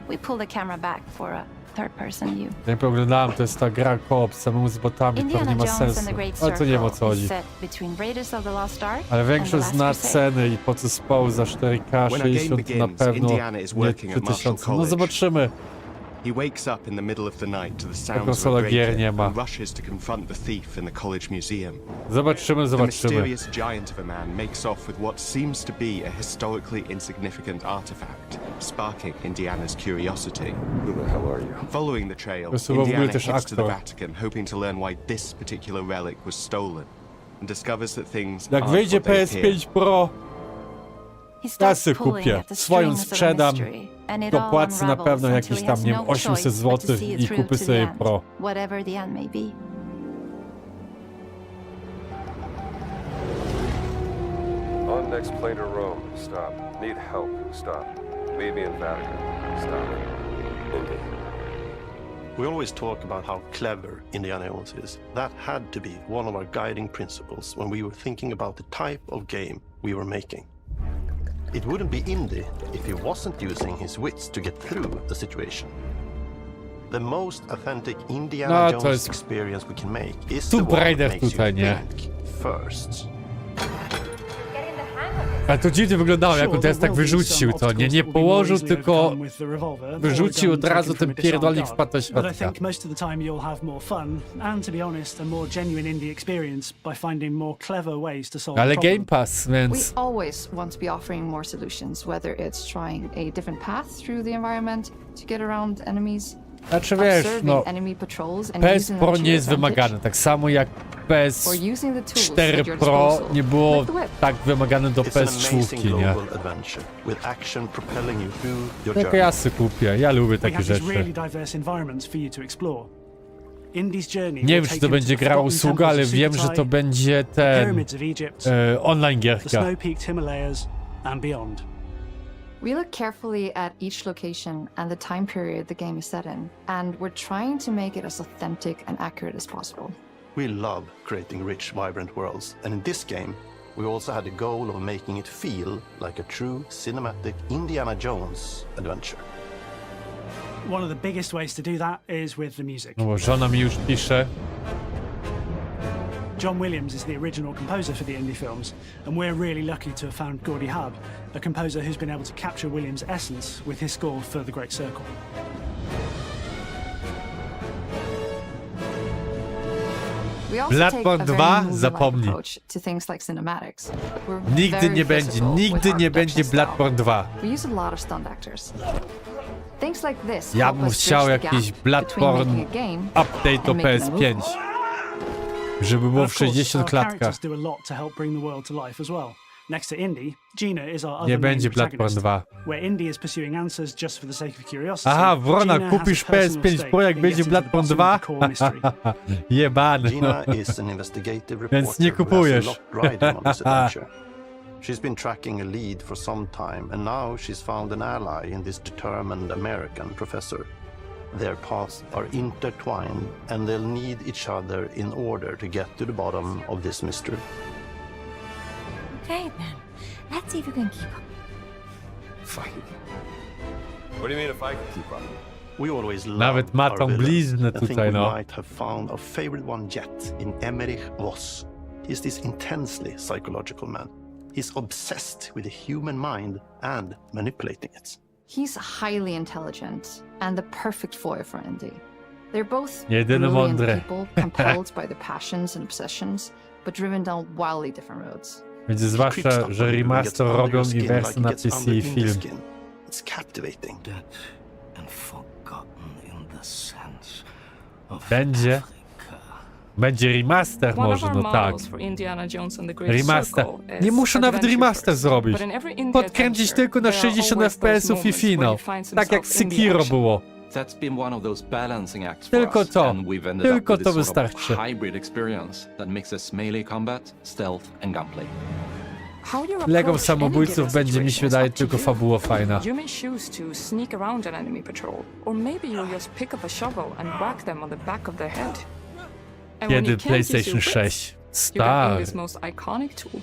we pull the camera back for a third-person view. Jak oglądałem, to jest ta gra co-op samemu z botami, to nie ma sensu. Ale to nie wiem, o co chodzi. Ale większość zna ceny i po co spał za 4K 60 na pewno nie 3000. No zobaczymy. He wakes up in the middle of the night to the sounds of konsola a gier break-in nie ma. and rushes to confront the thief in the college museum. Zobaczymy. The mysterious giant of a man makes off with what seems to be a historically insignificant artifact, sparking Indiana's curiosity. Who the hell are you? Following the trail, To są w ogóle Indiana też heads to the aktor. Vatican, hoping to learn why this particular relic was stolen, and discovers that things Jak aren't wyjdzie what they appear. PS5 Pro, ja sobie kupię. Swoją sprzedam, dopłacę na pewno jakieś tam, nie wiem, 800 zł i kupię sobie Pro. Whatever the end may be. On next plane to Rome. Stop. Need help. Stop. Meet me in Vatican. Stop. Indy. We always talk about how clever Indiana Jones is. That had to be one of our guiding principles when we were thinking about the type of game we were making. It wouldn't be Indy if he wasn't using his wits to get through the situation. The most authentic Indiana Jones experience we can make is the one that makes you think first. Ale to dziwnie wyglądało, jak on teraz tak wyrzucił to. Nie położył, tylko wyrzucił od razu, ten pierdolnik wpadł do But I środka. think most of the time you'll have more fun and, to be honest, a more genuine indie experience by finding more clever ways to solve Ale the problem. Game Pass, więc... We always want to be offering more solutions, whether it's trying a different path through the environment to get around enemies, Znaczy wiesz, no, enemy patrols and PS using Pro them to nie jest your advantage, wymagane, tak samo jak or using the tools at PS4 your Pro disposal, nie było like the whip. tak wymagane do It's an PS4, amazing nie? global adventure with action propelling you through your Tylko journey. ja sobie kupię, ja lubię We takie have these rzeczy. really diverse environments for you to explore. Indy's journey Nie wiem, will czy take to him będzie to the gra forgotten usługa, ale temples of wiem, że to Sukhothai, będzie the ten pyramids of Egypt, online the gierka. snow-peaked Himalayas, and beyond. We look carefully at each location and the time period the game is set in, and we're trying to make it as authentic and accurate as possible. We love creating rich, vibrant worlds, and in this game, we also had the goal of making it feel like a true cinematic Indiana Jones adventure. One of the biggest ways to do that is with the music. No bo żona mi już pisze. John Williams is the original composer for the indie films, and we're really lucky to have found Gordy Hub, a composer who's been able to capture Williams' essence with his score for The Great Circle. We also take a Bloodborne 2 very movie-like zapomnij. approach to things like cinematics. We're Nigdy very nie będzie, physical with nigdy our nie production będzie style. Bloodborne 2. We use a lot of stunt actors. Things like this Ja help bym us chciał bridge the jakiś gap between Bloodborne making a game update do and making a PS5. movie. Żeby było And w of course, 60 our klatkach. characters do a lot to help bring the world to life as well. Next to Indy, Gina is our Nie other main będzie Bloodborne protagonist, 2. where Indy is pursuing answers just for the sake of curiosity. Aha, Wrona, Gina has a kupisz personal PS5 stake Pro, jak in będzie getting to the Bloodborne bottom 2? of the core mystery. Jebany. Gina is an investigative Więc nie reporter who has kupujesz. a lot riding on this adventure. She's been tracking a lead for some time, and now she's found an ally in this determined American professor. Their paths are intertwined, and they'll need each other in order to get to the bottom of this mystery. Okay, then. Let's see if you can keep up. Fine. What do you mean if I can keep up? We always Nawet loved ma our tą villains bliznę and think tutaj, we no. might have found our favorite one yet in Emmerich Voss. He's this intensely psychological man. He's obsessed with the human mind and manipulating it. He's highly intelligent and the perfect foil for Indy. They're both Jedyny brilliant mądry. people, compelled by their passions and obsessions, but driven down wildly different roads. Będzie zwłaszcza, że remaster robią i wersję na PC i film. It's captivating. Będzie remaster może, no tak. Remaster. Nie muszę nawet remaster zrobić. Podkręcić tylko na 60 FPS-ów i finał. Tak jak Sekiro było. That's been one of those balancing acts for Tylko us, to. and we've ended Tylko up with to this sort of wystarczy. hybrid experience that mixes melee combat, stealth and gunplay. Legą samobójców będzie, mi się wydaje, tylko fabuła fajna. You may choose to sneak around an enemy patrol, or maybe you'll just pick up a shovel and whack them on the back of their head. And when Kiedy you can't use PlayStation your 6? wits, you got Stary. Indy's most iconic tool.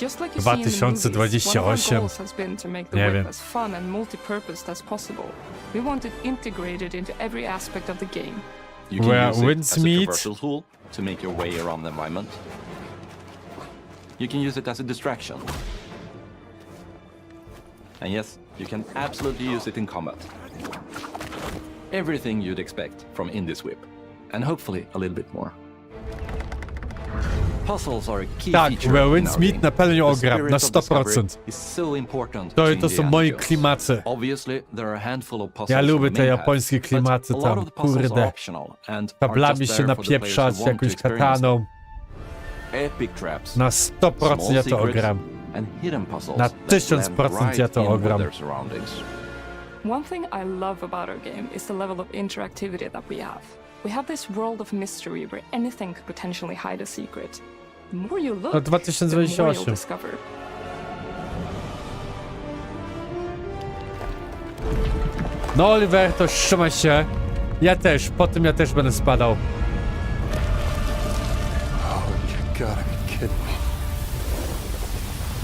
Just like you see in the movies, one of our 2028. goals has been to make the Nie whip wiem. as fun and multi-purposed as possible. We want it integrated into every aspect of the game. You can Where use it winds as a meet. traversal tool to make your way around the environment. You can use it as a distraction. And yes, you can absolutely use it in combat. Everything you'd expect from Indy's whip. And hopefully a little bit more. Puzzles are a key Tak, feature Where in Winds our Meet game. na pewno The ogram, spirit na of discovery 100%. is so important To Indiana są moi Jones. klimaty. Obviously, there are a handful of puzzles Ja on lubię the te main japońskie path, but klimaty a lot tam, of the puzzles are kurde. optional and are Kablami just się there for the players napieprzać who want to jakąś experience kataną. Epic traps, Na 100% ja to small ogram. secrets, and hidden puzzles Na that 1000% blend ja right to in with ogram. their surroundings. One thing I love about our game is the level of interactivity that we have. We have this world of mystery where anything could potentially hide a secret. The more you look, To the more 2028. you'll discover. No Oliver, to trzymaj się. Ja też, po tym ja też będę spadał. Oh, you gotta be kidding me.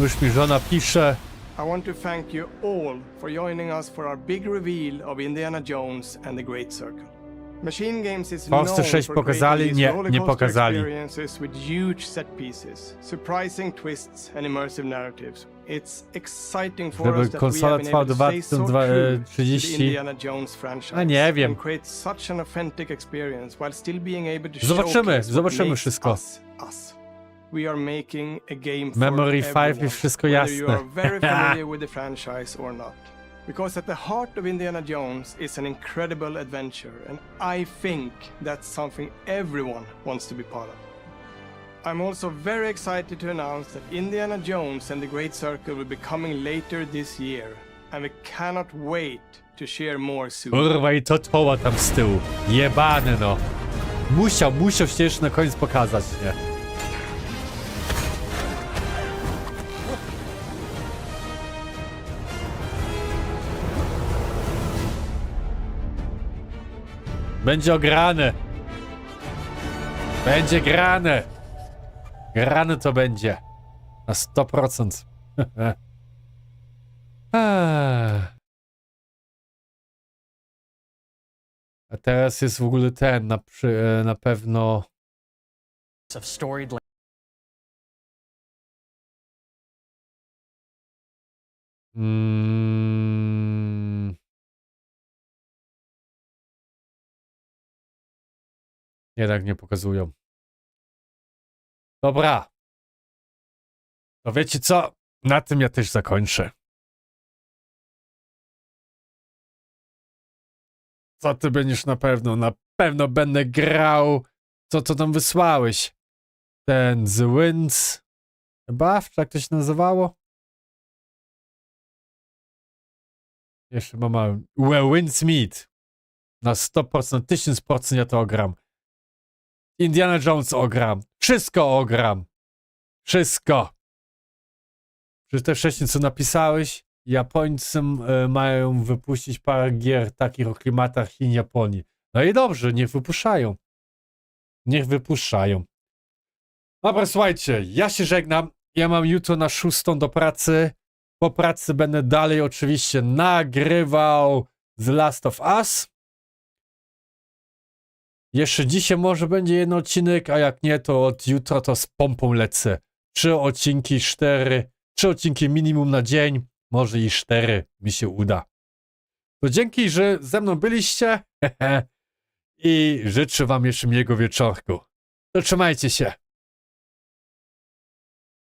Już mi żona pisze. I want to thank you all for joining us for our big reveal of Indiana Jones and the Great Circle. Machine Games is known Polsce 6 for pokazali? creating Nie, these nie rollercoaster pokazali. experiences with huge set pieces, surprising twists and immersive narratives. It's exciting for Żeby us that we konsola have been trwała able do to stay so true to the 2030. Indiana Jones franchise A nie wiem. and create such an authentic experience while still being able to Zobaczymy, showcase what zobaczymy makes wszystko. us. We are making a game for Memory 5 everyone, jest wszystko whether you jasne. are very familiar with the franchise or not. Because at the heart of Indiana Jones is an incredible adventure, and I think that's something everyone wants to be part of. I'm also very excited to announce that Indiana Jones and the Great Circle will be coming later this year, and we cannot wait to share more soon. Kurwa i to toła tam z tyłu. Jebany no. Musiał się jeszcze na koniec pokazać, nie? Będzie ograne. Będzie grane. Grane to będzie. Na 100%. A teraz jest w ogóle ten, na pewno... Of storied Jednak nie pokazują. Dobra. To wiecie co? Na tym ja też zakończę. Co ty będziesz na pewno? Na pewno będę grał. Co tam wysłałeś? Ten The Winds. Chyba? Jak to się nazywało? Jeszcze mam Where Winds Meet. Na 100%, 1000% ja to ogram. Indiana Jones ogram. Wszystko ogram. Wszystko. Przez te wcześniej co napisałeś, Japońcy mają wypuścić parę gier takich o klimatach Chin, Japonii. No i dobrze, niech wypuszczają. Niech wypuszczają. Dobra, słuchajcie, ja się żegnam. Ja mam jutro na 6 do pracy. Po pracy będę dalej oczywiście nagrywał The Last of Us. Jeszcze dzisiaj może będzie jeden odcinek, a jak nie, to od jutra to z pompą lecę. 3 odcinki, 4. 3 odcinki minimum na dzień. Może i 4 mi się uda. To dzięki, że ze mną byliście. I życzę wam jeszcze miłego wieczorku. To trzymajcie się.